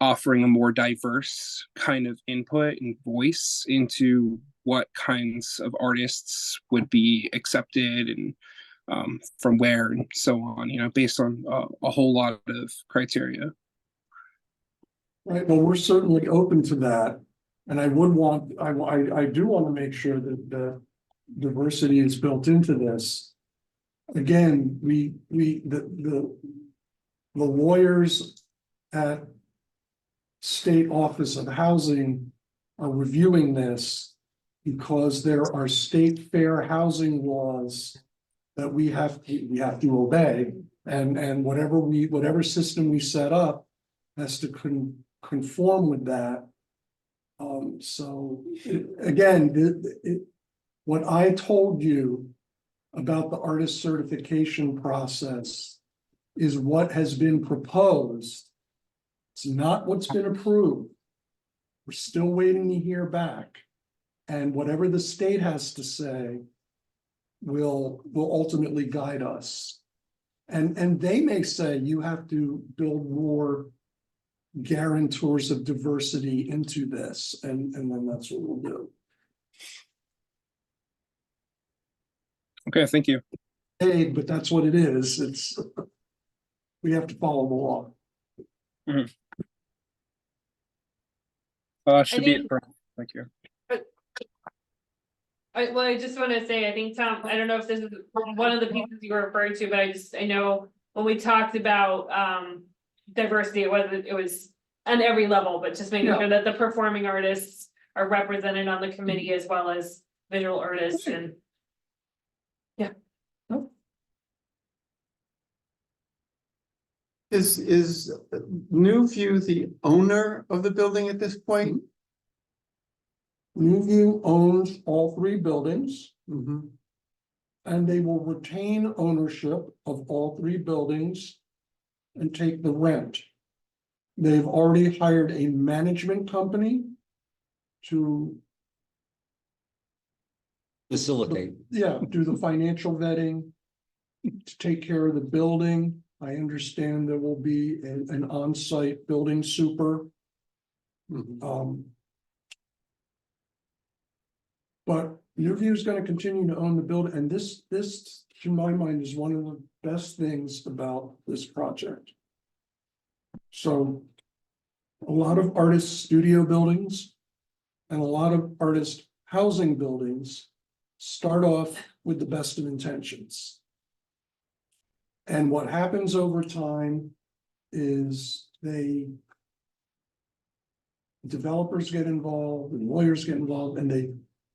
offering a more diverse kind of input and voice into what kinds of artists would be accepted and from where and so on, you know, based on a whole lot of criteria. Right, well, we're certainly open to that. And I would want, I do want to make sure that the diversity is built into this. Again, the lawyers at State Office of Housing are reviewing this because there are state fair housing laws that we have to obey. And whatever system we set up has to conform with that. What I told you about the artist certification process is what has been proposed. It's not what's been approved. We're still waiting to hear back. And whatever the state has to say will ultimately guide us. And they may say you have to build more guarantors of diversity into this, and then that's what we'll do. Okay, thank you. Hey, but that's what it is. It's we have to follow the law. Should be it think- for, thank you. I just want to say, I think, Tom, I don't know if this is one of the pieces you were referring to, but I know when we talked about diversity, it was on every level, but just making sure that the performing artists are represented on the committee as well as visual artists and. Is New View the owner of the building at this point? New View owns all three buildings, Mhm. and they will retain ownership of all three buildings and take the rent. They've already hired a management company to, Facilitate. yeah, do the financial vetting, to take care of the building. I understand there will be an on-site building super. Um. But Newview is gonna continue to own the building, and this, to my mind, is one of the best things about this project. So, a lot of artist studio buildings and a lot of artist housing buildings start off with the best of intentions. And what happens over time is developers get involved and lawyers get involved, and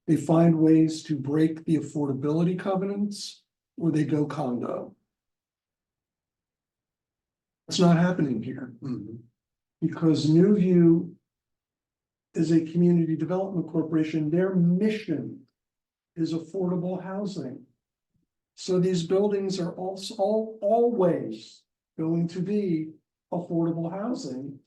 they find ways to break the affordability covenants, or they go condo. It's not happening here. Because Newview is a community development corporation. Their mission is affordable housing. So these buildings are also always going to be affordable housing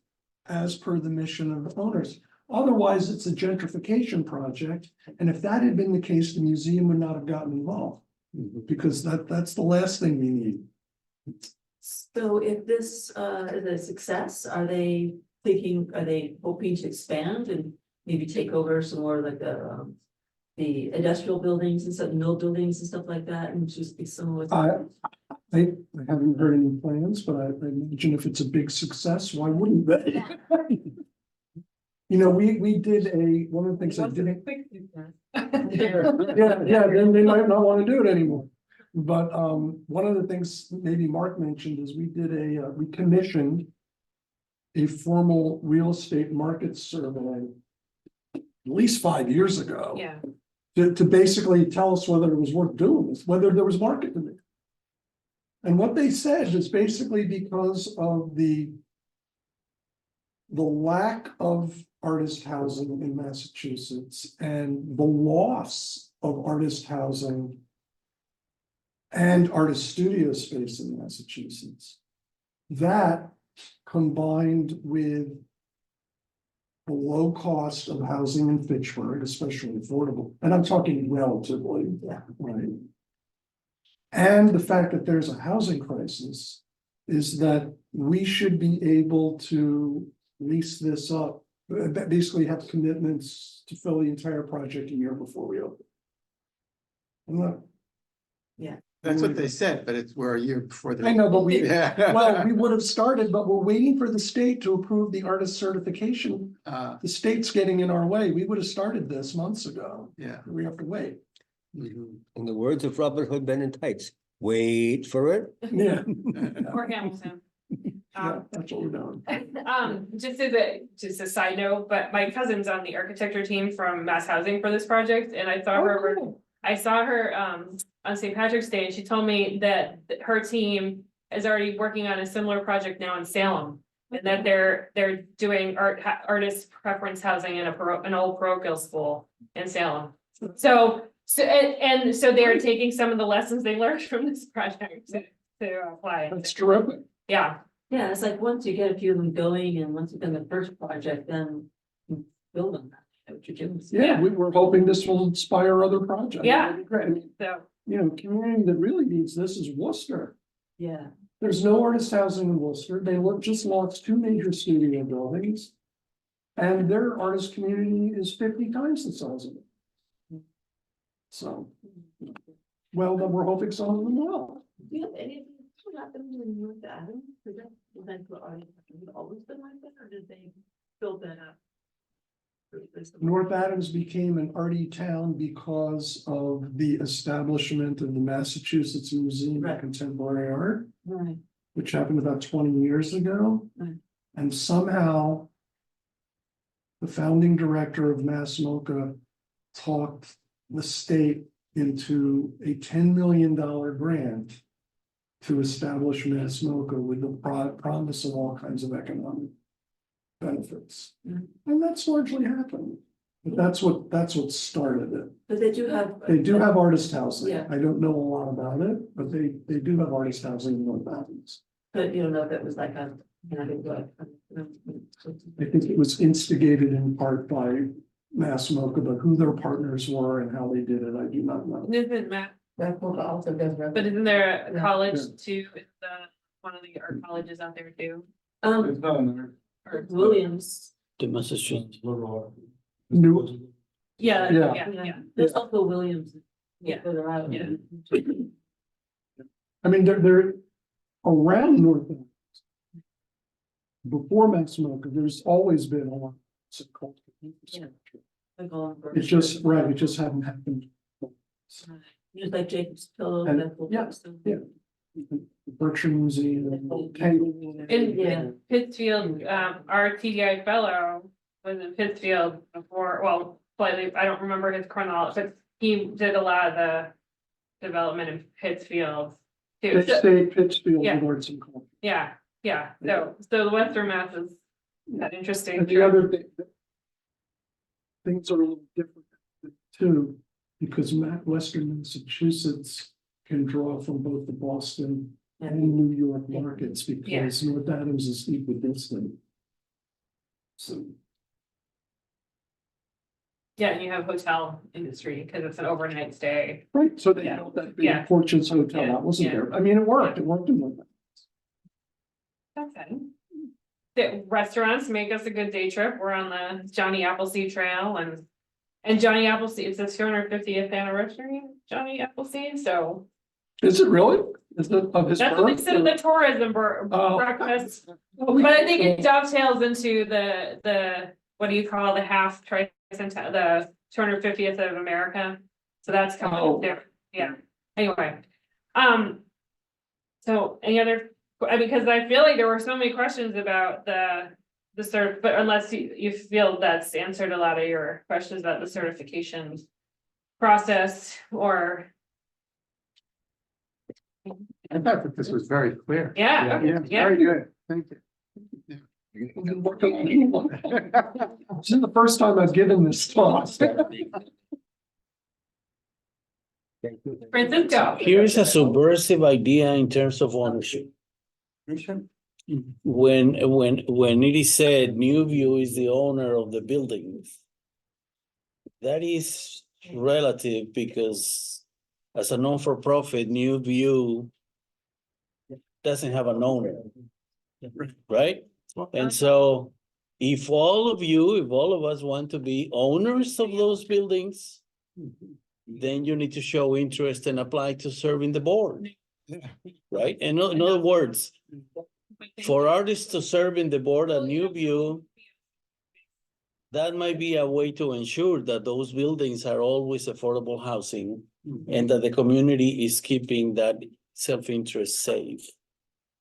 as per the mission of the owners. Otherwise, it's a gentrification project. And if that had been the case, the museum would not have gotten involved. Because that's the last thing we need. So if this is a success, are they hoping to expand and maybe take over some more like the industrial buildings and stuff, mill buildings and stuff like that, and just be similar? I haven't heard any plans, but I imagine if it's a big success, why wouldn't they? You know, we did one of the things I didn't. Yeah, then they might not want to do it anymore. But one of the things maybe Mark mentioned is we commissioned a formal real estate market survey at least 5 years ago. Yeah. To basically tell us whether it was worth doing this, whether there was market in it. And what they said is basically because of the lack of artist housing in Massachusetts and the loss of artist housing and artist studio space in Massachusetts. That combined with the low cost of housing in Fitchburg, especially affordable, and I'm talking relatively, right? And the fact that there's a housing crisis is that we should be able to lease this up, basically have commitments to fill the entire project a year before we open. I'm not. Yeah. That's what they said, but we're a year before. I know, but we, Yeah. well, we would have started, but we're waiting for the state to approve the artist certification. The state's getting in our way. We would have started this months ago. Yeah. We have to wait. In the words of Robin Hood Men in Tights, wait for it. Yeah. Or Hamilton. Yeah, that's what we're doing. Just a side note, but my cousin's on the architecture team from Mass Housing for this project, and I saw her. Cool. I saw her on St. Patrick's Day, and she told me that her team is already working on a similar project now in Salem. And that they're doing artist preference housing in an old parochial school in Salem. So they're taking some of the lessons they learned from this project to apply. That's terrific. Yeah. Yeah, it's like once you get a few of them going and once you've done the first project, then you build on that. What you're doing. Yeah, we were hoping this will inspire other projects. Yeah. That'd be great. I mean, So, you know, community that really needs this is Worcester. Yeah. There's no artist housing in Worcester. They just lost 2 major studio buildings. And their artist community is 50 times the size of it. So, well, then we're hoping some of them will. Do you have anything what happened in North Adams? Did that eventual art always been like that, or did they build that up? North Adams became an arty town because of the establishment of the Massachusetts Museum Right. of Contemporary Art, Right. which happened about 20 years ago. Right. And somehow the founding director of Mass MoCA talked the state into a $10 million grant to establish Mass MoCA with the promise of all kinds of economic benefits. Mhm. And that's largely happened. But that's what started it. But they do have. They do have artist housing. Yeah. I don't know a lot about it, but they do have artist housing in North Adams. But you don't know if it was like a I think it was instigated in part by Mass MoCA, but who their partners were and how they did it, I do not know. Isn't Matt, That book also does. but isn't there a Yeah. college Yeah. too, is the, one of the art colleges out there too? It's not in Or- Williams, The Massachusetts. New, Yeah, Yeah. yeah. there's also Williams. Yeah. Further out. Yeah. I mean, they're around North. End. Before Mass MoCA, there's always been a lot of culture. Like all of It's just, right, it just hadn't happened. Just like Jacob's Pillow. And- that book yeah, also. yeah. The Berkshire Museum, Tangle. In Pittsfield, our TDI fellow was in Pittsfield before, well, slightly, I don't remember his chronology, but he did a lot of the development in Pittsfield too. They stayed Pittsfield Yeah. with arts and culture. Yeah, so the Western Mass is that interesting. And the other thing. Things are a little different too, because Western Massachusetts can draw from both the Boston and New York markets because North Adams is equidistant. So, Yeah, and you have hotel industry because it's an overnight stay. right, so they Yeah. built that big Yeah. Fortune's Hotel, Yeah. that wasn't Yeah. there, I mean, it worked in North Adams. Okay. The restaurants make us a good day trip. We're on the Johnny Appleseed Trail and Johnny Appleseed, it's the 250th anniversary, of Johnny Appleseed, so. Is it really? Is it of his That's what they birth? said in the tourism Oh. breakfast, but I think it dovetails into the, what do you call the half tricentennial, the 250th of America. So that's coming Oh. up there, yeah, anyway. So any other, because I feel like there were so many questions about the cert, but unless you feel that's answered a lot of your questions about the certification process or. I thought that this was very clear. Yeah, Yeah, yeah. very good, thank you. This is the first time I've given this talk. Francisco. Here is a subversive idea in terms of ownership. When it is said New View is the owner of the buildings. That is relative because as a non-for-profit, New View doesn't have an owner. Right? And so if all of us want to be owners of those buildings, then you need to show interest and apply to serve in the board. Right? And in other words, for artists to serve in the board at New View, that might be a way to ensure that those buildings are always affordable housing and that the community is keeping that self-interest safe.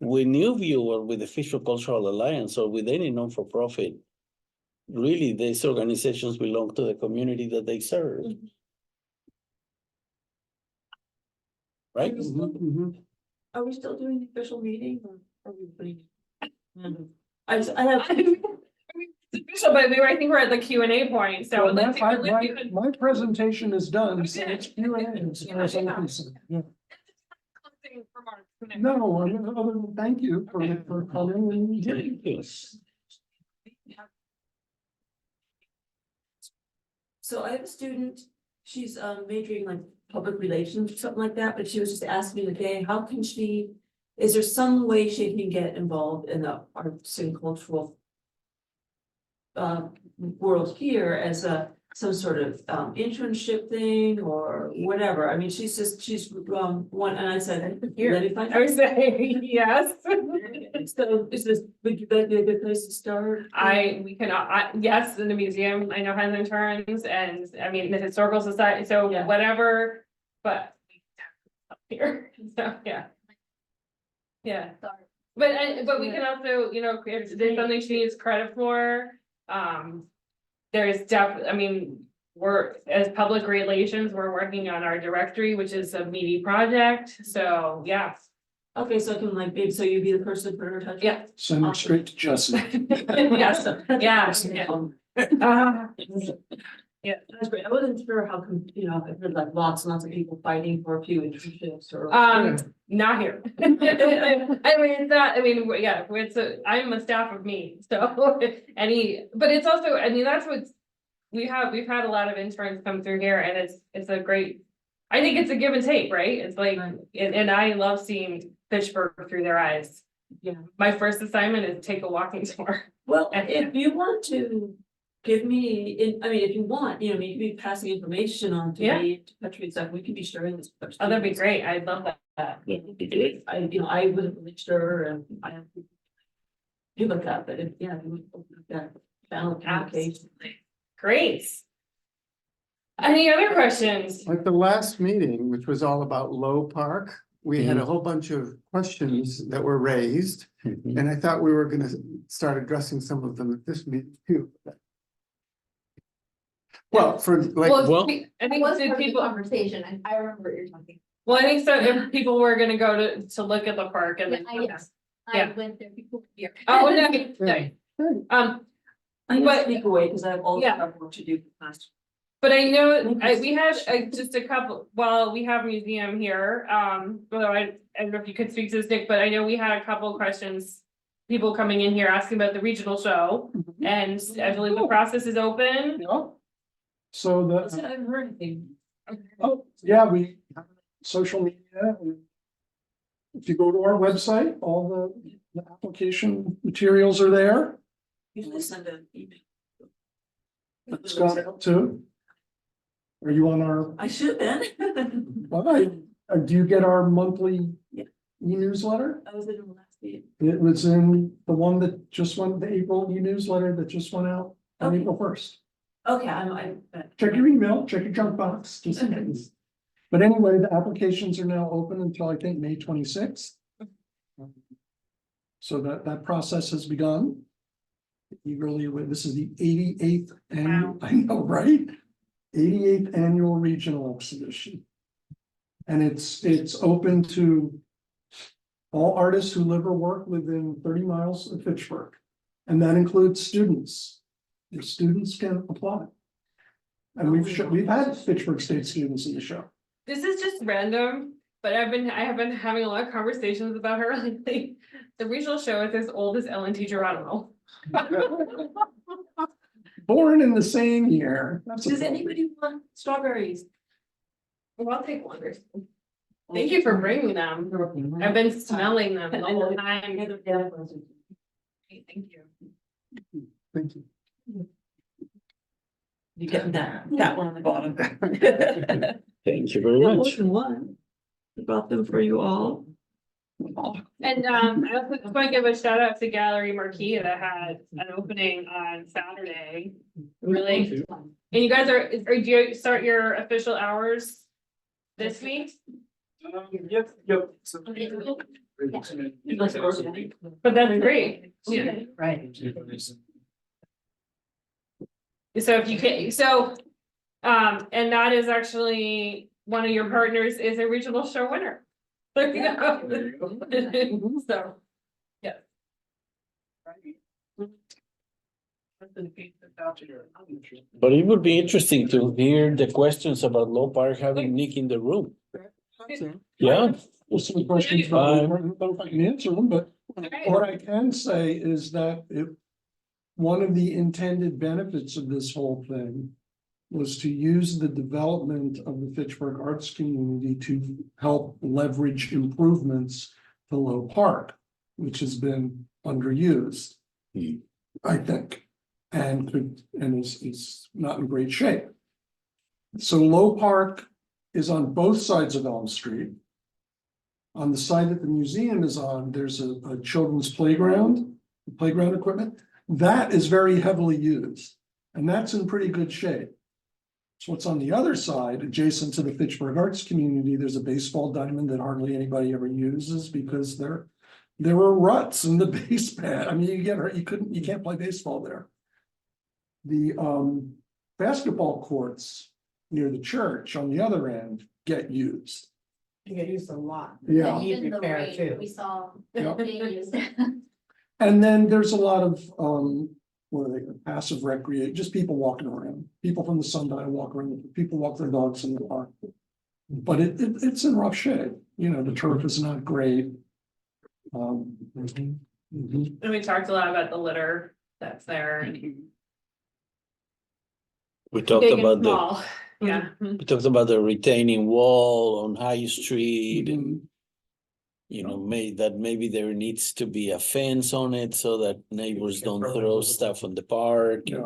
With New View or with the Fisher Cultural Alliance or with any non-for-profit, really these organizations belong to the community that they serve. Right? Are we still doing the official meeting or are we putting? I have. So, but I think we're at the Q and A point, so. Well, let's- let's- my presentation is done, so it's Q&A as far as I'm concerned. Yeah. Closing remarks. No, other than thank you for coming and. Thank you. So I have a student, she's majoring like public relations or something like that, but she was just asking me today, how can she? Is there some way she can get involved in the arts and cultural world here as some sort of internship thing or whatever? I mean, she's one, and I said, let me find I was saying, yes. So is this, would you guys be a good place to start? Yes, in the museum, I know has interns and I mean, the historical society, so Yeah. whatever, but. Here, so, yeah. Yeah, but we can also, if there's something she needs credit for, there's I mean, we're, as public relations, we're working on our directory, which is a meaty project, so, yeah. Okay, so I can like, maybe, so you'd be the person for her to touch? Yeah. Send it straight to Justin. Yes, yeah. Yeah. That's great. I wasn't sure how, you know, if there's like lots and lots of people fighting for a few internships or. Not here. I mean, it's not, I mean, yeah, I am a staff of me, so but it's also, I mean, that's what's. We've had a lot of interns come through here and it's a great, I think it's a give and take, right? It's like, and I love seeing Fitchburg through their eyes. Yeah. My first assignment is take a walking tour. Well, if you want to give me, I mean, if you want, you know, you can be passing information on to Yeah. me, to Petri and stuff, we can be sharing this. with Oh, that'd be students. great. I'd love that. That would be great. I wasn't really sure and I have. Do look up, but if, yeah, if you would open up that channel of communication. Great. Any other questions? Like the last meeting, which was all about Low Park, we had a whole bunch of questions that were raised. Mhm. And I thought we were gonna start addressing some of them at this meeting too. Well, for like, Well- I It think was the part of the people, conversation, and I remember what you're talking. well, I think so, if people were gonna go to look at the park and then. Yes, I Yeah. went there before here. Oh, no, no. I But- can sneak away because I have all the Yeah. stuff work to do for class. But I know, we had just a couple, well, we have a museum here, although I don't know if you could speak to this, Nick, but I know we had a couple of questions. People coming in here asking about the regional show, and I believe the process is open. Yeah. So I said, the, I haven't heard anything. oh, yeah, we have social media. And if you go to our website, all the application materials are there. Usually send an email. It's gone out too. Are you on our, I should have been. do you get our monthly Yeah. e-newsletter? I was in the last meeting. It was in the one that just went, the April e-newsletter that just went out on Okay. April 1st. Okay, Check your email, check your junk box, just in case. But anyway, the applications are now open until I think May 26th. So that process has begun. Eagerly, this is the 88th annual, I know, right? 88th annual regional exhibition. And it's open to all artists who live or work within 30 miles of Fitchburg. And that includes students. Your students can apply. And we've had Fitchburg State students in the show. This is just random, but I have been having a lot of conversations about her lately. The regional show is as old as Ellen T. Geronimo. Born in the same year. That's does a- anybody want strawberries? Well, I'll take one. Thank you for bringing them. I've been smelling them the whole time. Thank Thank you. thank you. You getting that one on the bottom. Thank you very More much. than one. I brought them for you all. And I also just want to give a shout out to Gallery Marquee that had an opening on Saturday. Really, and you guys do you start your official hours this week? Yep. But that's great. Okay. Right. So if you can, and that is actually one of your partners is a regional show winner. There you go. So, yeah. But it would be interesting to hear the questions about Low Park having Nick in the room. Yeah, There's some questions, but I don't know if I can answer them, but what I can say is that one of the intended benefits of this whole thing was to use the development of the Fitchburg arts community to help leverage improvements to Low Park, which has been underused, I think, and is not in great shape. So Low Park is on both sides of Elm Street. On the side that the museum is on, there's a children's playground equipment. That is very heavily used, and that's in pretty good shape. So what's on the other side, adjacent to the Fitchburg arts community, there's a baseball diamond that hardly anybody ever uses because there were ruts in the base pad. I mean, you get hurt, you can't play baseball there. The basketball courts near the church on the other end get used. You get used a lot. Yeah. Need Even the repair rain, too. we saw Yeah. being used. And then there's a lot of where they can passive recreate, just people walking around, people from the sundial walk around, people walk their dogs in the park. But it's in rough shape, you know, the turf is not great. And we talked a lot about the litter that's there and We talked big and about the, small, yeah. we talked about the retaining wall on High Street and, you know, maybe there needs to be a fence on it so that neighbors don't throw stuff on the park. You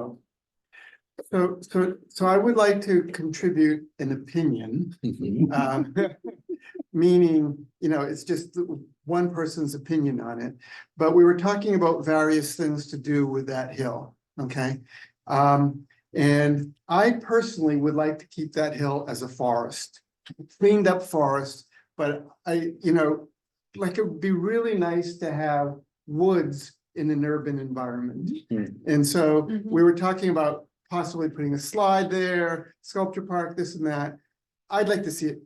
know, So I would like to contribute an opinion. Um, Meaning, you know, it's just one person's opinion on it, but we were talking about various things to do with that hill, okay? And I personally would like to keep that hill as a forest, cleaned up forest, but you know, like it would be really nice to have woods in an urban environment. And so we were talking about possibly putting a slide there, sculpture park, this and that. I'd like to see it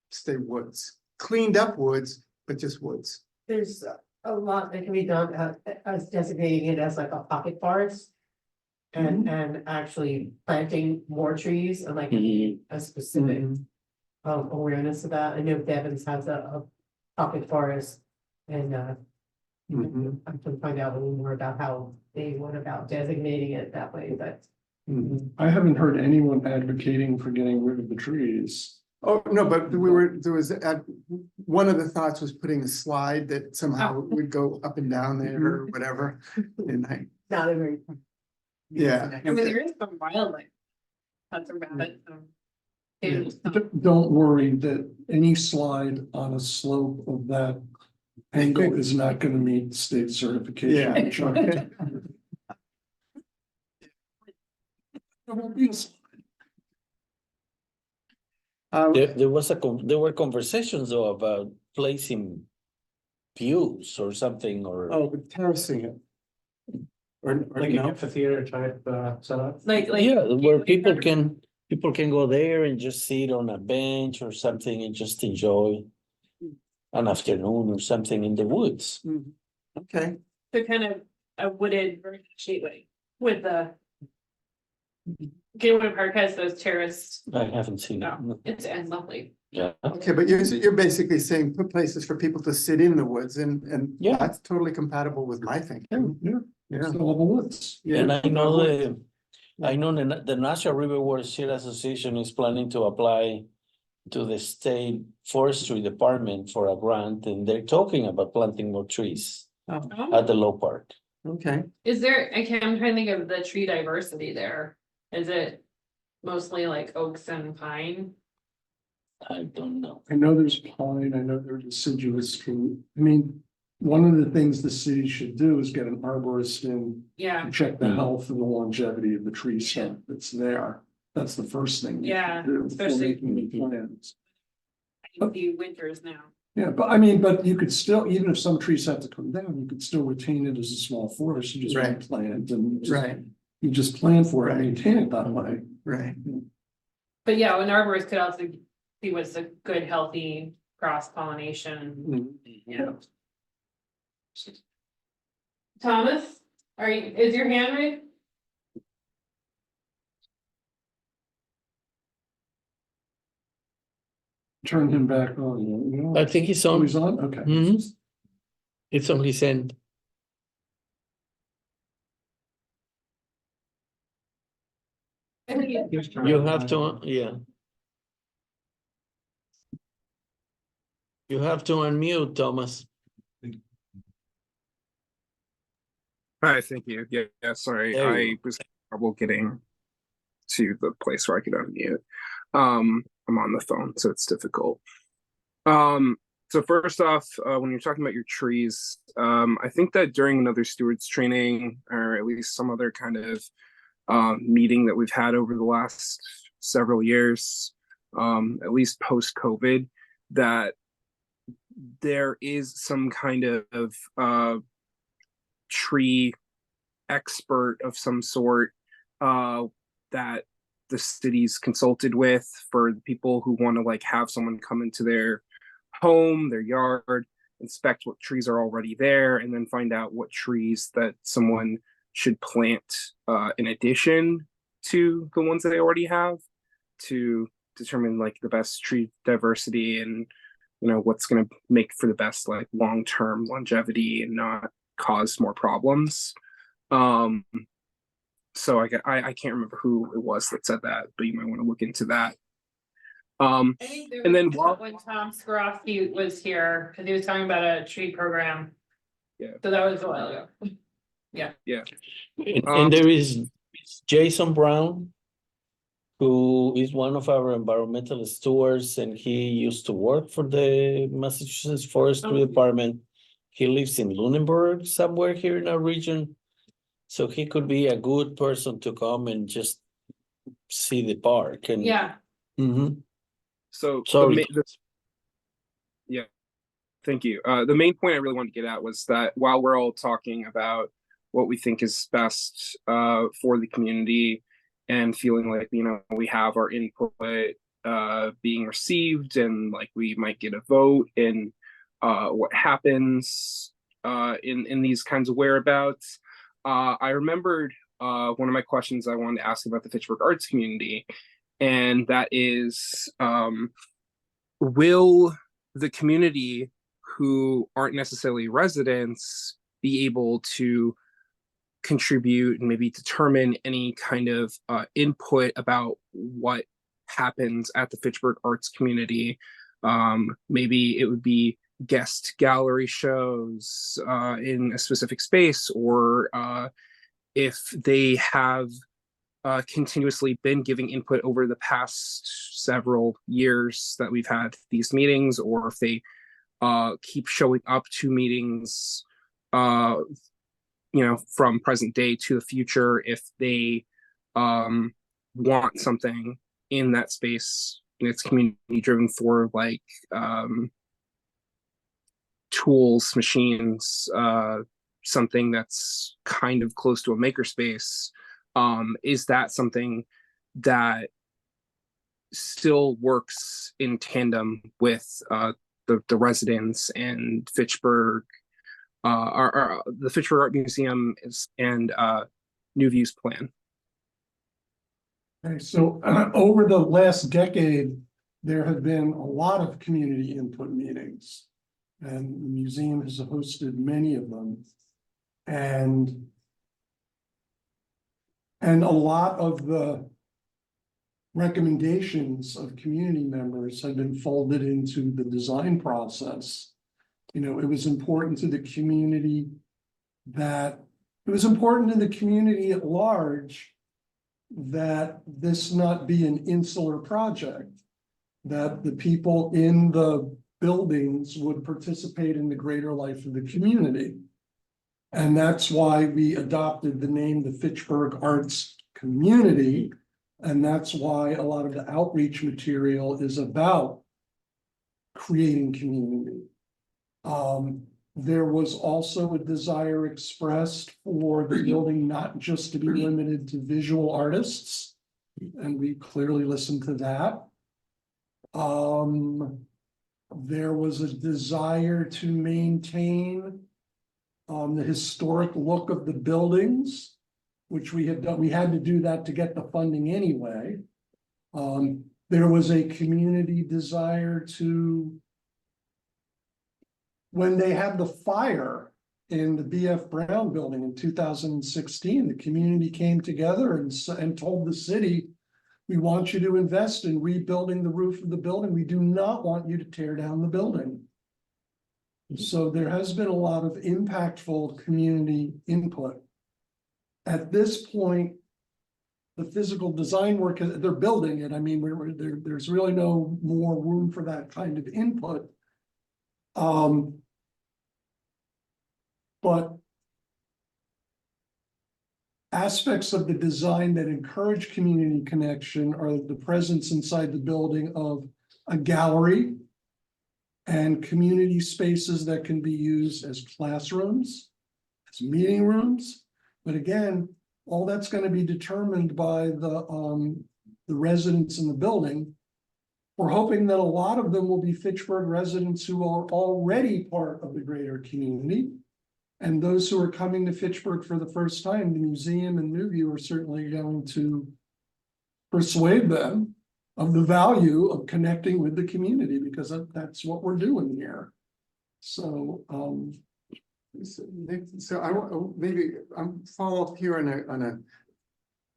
stay woods, cleaned up woods, but just woods. There's a lot that can be done as designating it as like a pocket forest. And actually planting more trees and like a specific awareness of that. I know Devon's has a pocket forest and I can find out a little more about how they went about designating it that way, but. I haven't heard anyone advocating for getting rid of the trees. Oh, no, but there was, one of the thoughts was putting a slide that somehow would go up and down there or whatever. And Not a very. yeah. I mean, there is some wildlife. That's about it, so. Don't worry that any slide on a slope of that angle is not gonna meet state certification. There were conversations though about placing pews or something or. Oh, but terracing it. Or Like an no? amphitheater type setup. Like. Yeah, where people can go there and just sit on a bench or something and just enjoy an afternoon or something in the woods. Okay. So kind of a wooded version of Gateway with the. Gateway Park has those terraced, I haven't seen it. it's and lovely. Yeah. Okay, but you're basically saying put places for people to sit in the woods and Yeah. that's totally compatible with my thinking. Yeah, still have a woods. And I know the National River Watershed Association is planning to apply to the state forestry department for a grant, and they're talking about planting more trees at the low park. Okay. Is there, I'm trying to think of the tree diversity there. Is it mostly like oaks and pine? I don't know. I know there's pine, I know there's deciduous tree. I mean, one of the things the city should do is get an arborist in Yeah, to check the health and the longevity of the tree stump that's there. That's the first thing. you Yeah, should do before especially- making the plans. I can see winters now. Yeah, but I mean, but you could still, even if some trees have to come down, you could still retain it as a small forest. You just Right. plant and Right. you just plan for it and Right. maintain it that way. Right. But yeah, an arborist could also see what's a good, healthy cross pollination. Yeah. Thomas, is your hand raised? Turn him back on. You know? I think he's Oh, on. he's on, okay. It's on his end. You have to, yeah. You have to unmute, Thomas. Hi, thank you. Yeah, sorry, There you I was having trouble getting to the place where I could unmute. I'm on the phone, so it's difficult. So first off, when you're talking about your trees, I think that during another stewards training, or at least some other kind of meeting that we've had over the last several years, at least post-COVID, that there is some kind of tree expert of some sort that the city's consulted with for the people who want to like have someone come into their home, their yard, inspect what trees are already there, and then find out what trees that someone should plant in addition to the ones that they already have to determine like the best tree diversity and what's going to make for the best like long-term longevity and not cause more problems. So I can't remember who it was that said that, but you might want to look into that. And then when Tom Skorofsky was here, because he was talking about a tree program. Yeah. So that was a while ago. Yeah. And there is Jason Brown, who is one of our environmental stewards, and he used to work for the Massachusetts Forestry Department. He lives in Lunenburg, somewhere here in our region. So he could be a good person to come and just see the park and. Yeah. Mhm. So Sorry. yeah, thank you. The main point I really wanted to get at was that while we're all talking about what we think is best for the community and feeling like we have our input being received and like we might get a vote in what happens in these kinds of whereabouts, I remembered one of my questions I wanted to ask about the Fitchburg arts community, and that is, will the community who aren't necessarily residents be able to contribute and maybe determine any kind of input about what happens at the Fitchburg arts community? Maybe it would be guest gallery shows in a specific space, or if they have continuously been giving input over the past several years that we've had these meetings, or if they keep showing up to meetings from present day to the future, if they want something in that space and it's community driven for like tools, machines, something that's kind of close to a makerspace. Is that something that still works in tandem with the residents and Fitchburg, the Fitchburg Art Museum and New Views plan? Okay, so over the last decade, there have been a lot of community input meetings, and the museum has hosted many of them. And a lot of the recommendations of community members have been folded into the design process. It was important to the community at large that this not be an insular project, that the people in the buildings would participate in the greater life of the community. And that's why we adopted the name the Fitchburg Arts Community. And that's why a lot of the outreach material is about creating community. There was also a desire expressed for the building not just to be limited to visual artists, and we clearly listened to that. There was a desire to maintain the historic look of the buildings, which we had done. We had to do that to get the funding anyway. There was a community desire to, when they had the fire in the BF Brown building in 2016, the community came together and told the city, we want you to invest in rebuilding the roof of the building. We do not want you to tear down the building. So there has been a lot of impactful community input. At this point, the physical design work, they're building it. I mean, there's really no more room for that kind of input. But aspects of the design that encourage community connection are the presence inside the building of a gallery and community spaces that can be used as classrooms, as meeting rooms. But again, all that's going to be determined by the residents in the building. We're hoping that a lot of them will be Fitchburg residents who are already part of the greater community. And those who are coming to Fitchburg for the first time, the museum and Newview are certainly going to persuade them of the value of connecting with the community, because that's what we're doing here. So, So I want, maybe I'm follow up here on a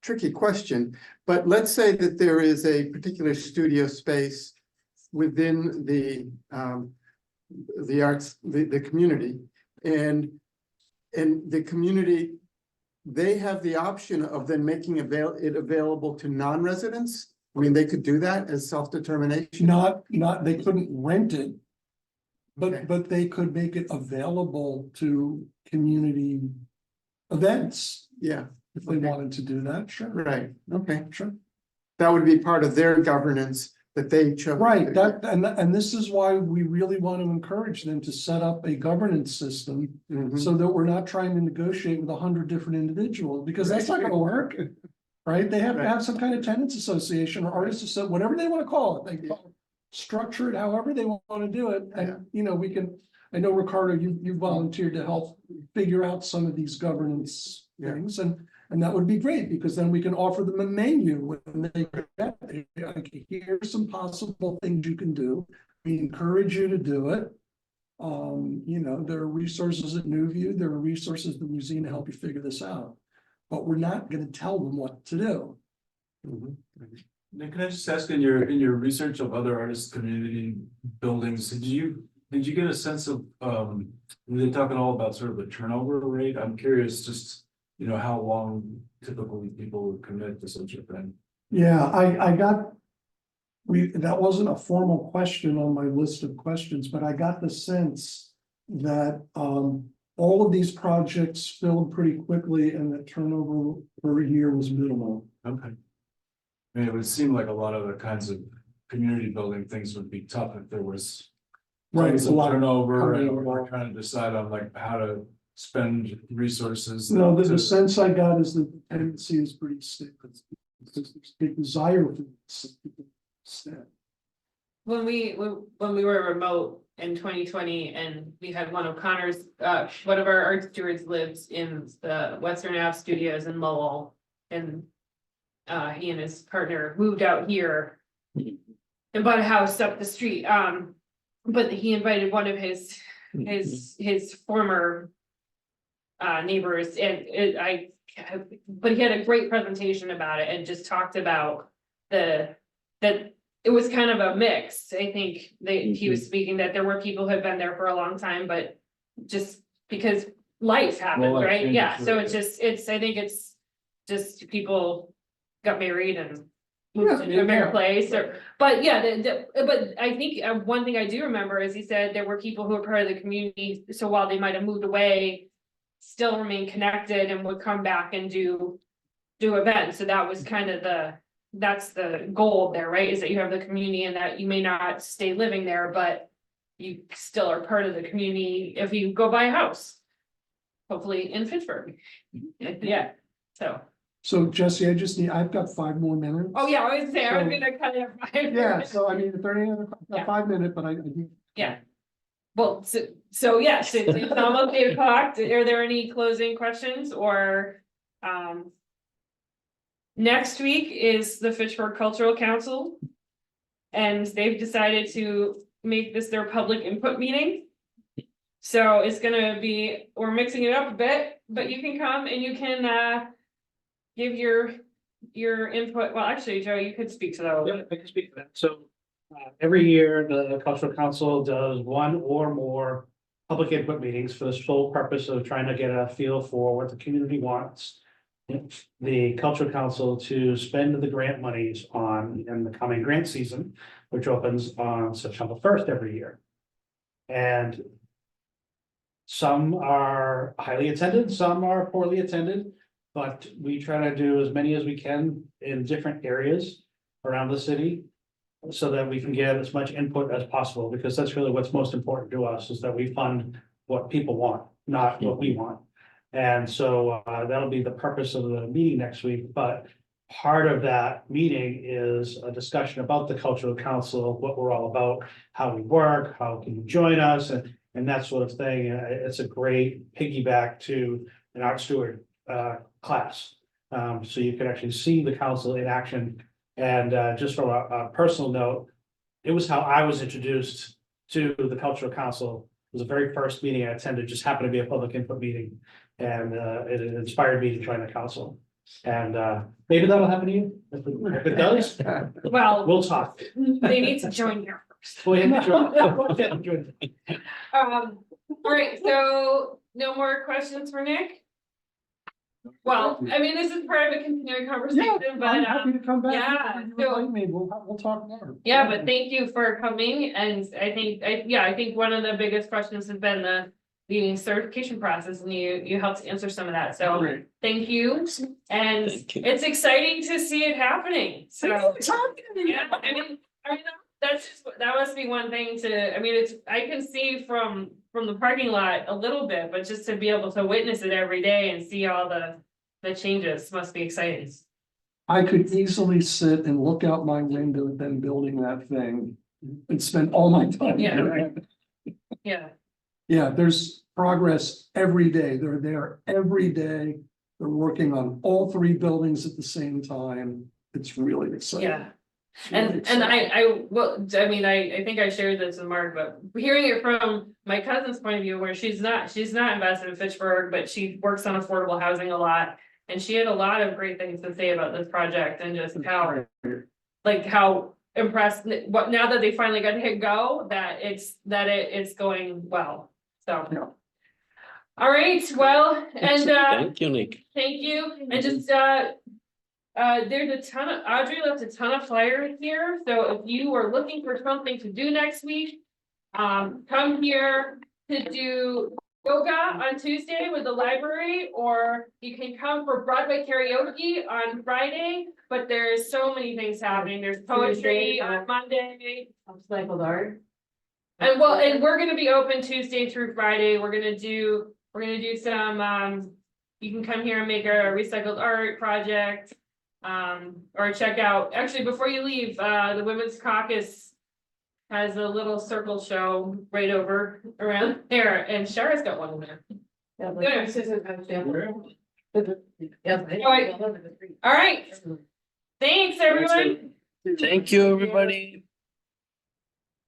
tricky question, but let's say that there is a particular studio space within the arts, the community, and the community, they have the option of then making it available to non-residents. I mean, they could do that as self-determination. not, they couldn't rent it. Okay. But they could make it available to community events Yeah, if they Okay. wanted to do that, sure. right, okay. Sure. That would be part of their governance that they chose. Right, and this is why we really want to encourage them to set up a governance system Mhm. so that we're not trying to negotiate with 100 different individuals, because that's not gonna work. Right? They have to have some kind of tenants association or artists, whatever they want to call it. They can structure it however they want to do it. Yeah. And, you know, we can, I know Ricardo, you volunteered to help figure out some of these governance Yeah. things, and that would be great, because then we can offer them a menu when they get, like, here's some possible things you can do. We encourage you to do it. You know, there are resources at Newview, there are resources at the museum to help you figure this out. But we're not gonna tell them what to do. Mhm. Nick, can I just ask, in your research of other artist community buildings, did you get a sense of, were they talking all about sort of the turnover rate? I'm curious, just, you know, how long typically people would commit to such a thing. Yeah, I got. That wasn't a formal question on my list of questions, but I got the sense that, all of these projects filled pretty quickly and the turnover per year was minimal. Okay. I mean, it would seem like a lot of the kinds of community building things would be tough if there was. Right, tons a of lot of turnover, and turnover. we're trying to decide on like how to spend resources. No, the to- sense I got is that the tendency is pretty stiff. There's a desire for this. When we were remote in 2020 and we had one of Connor's, one of our art stewards lives in the Western Ave Studios in Lowell. And he and his partner moved out here and bought a house up the street. But he invited one of his former neighbors, and but he had a great presentation about it and just talked about that it was kind of a mix. I think that he was speaking that there were people who had been there for a long time, but just because life happens, Well, life right? changes, Yeah, so right. I think it's just people got married and moved Yeah, to a bigger yeah. place, but yeah, but I think one thing I do remember is he said there were people who were part of the community, so while they might have moved away, still remain connected and would come back and do events. So that was kind of that's the goal there, right? Is that you have the community and that you may not stay living there, but you still are part of the community if you go buy a house. Hopefully in Fitchburg. Yeah, so. So Jesse, I've got 5 more minutes. Oh, yeah, I was saying, I was So- gonna cut it. 5 Yeah, minutes. so I mean, if there are any other, Yeah. 5 minute, but I do. Yeah. Well, so yes, it's almost 8 o'clock. Are there any closing questions or, next week is the Fitchburg Cultural Council. And they've decided to make this their public input meeting. So it's gonna be, we're mixing it up a bit, but you can come and you can, give your input. Well, actually, Joe, you could speak to that. a little Yeah, bit. I can speak to that. So, every year, the cultural council does one or more public input meetings for the sole purpose of trying to get a feel for what the community wants the cultural council to spend the grant monies on in the coming grant season, which opens on September 1st every year. And some are highly attended, some are poorly attended, but we try to do as many as we can in different areas around the city so that we can get as much input as possible, because that's really what's most important to us, is that we fund what people want, not what we want. And so that'll be the purpose of the meeting next week, but part of that meeting is a discussion about the cultural council, what we're all about, how we work, how can you join us, and that sort of thing. It's a great piggyback to an art steward class. So you can actually see the council in action. And just from a personal note, it was how I was introduced to the cultural council. It was the very first meeting I attended, just happened to be a public input meeting. And it inspired me to join the council. And maybe that'll happen to you. If it does, Well, we'll talk. they need to join here first. Go ahead and join. Go ahead and join. All right, so no more questions for Nick? Well, I mean, this is part of a continuing conversation, I'm but happy to come back. yeah, Whenever you so- invite me, we'll talk more. yeah, but thank you for coming, and I think one of the biggest questions has been the meeting certification process, and you helped answer some of that, so Great. thank you. And Thank you. it's exciting to see it happening, so. Yeah, I mean, that's just, that must be one thing to, I mean, it's, I can see from the parking lot a little bit, but just to be able to witness it every day and see all the changes must be exciting. I could easily sit and look out my window at them building that thing and spend all my time. Yeah. doing it. Yeah, Yeah, there's progress every day. They're there every day. They're working on all three buildings at the same time. It's really exciting. yeah. It's really And exciting. I mean, I think I shared this with Mark, but hearing it from my cousin's point of view, where she's not invested in Fitchburg, but she works on affordable housing a lot. And she had a lot of great things to say about this project and just how, like, how impressed, what, now that they finally got to hit go, that it's going well, so. Yeah. All right, well, and Thank you, Nick. thank you, and just there's a ton of, Audrey left a ton of flyers here, so if you are looking for something to do next week. Come here to do yoga on Tuesday with the library, or you can come for Broadway karaoke on Friday, but there's so many things happening, there's poetry on Monday. Cycled art. And well, and we're gonna be open Tuesday through Friday, we're gonna do some, you can come here and make a recycled art project. Or check out, actually, before you leave, the Women's Caucus has a little circle show right over around there, and Shara's got one in there. Yeah, Good. like, this isn't actually- Yeah, they- All right. All right, thanks, everyone. Thank you, everybody.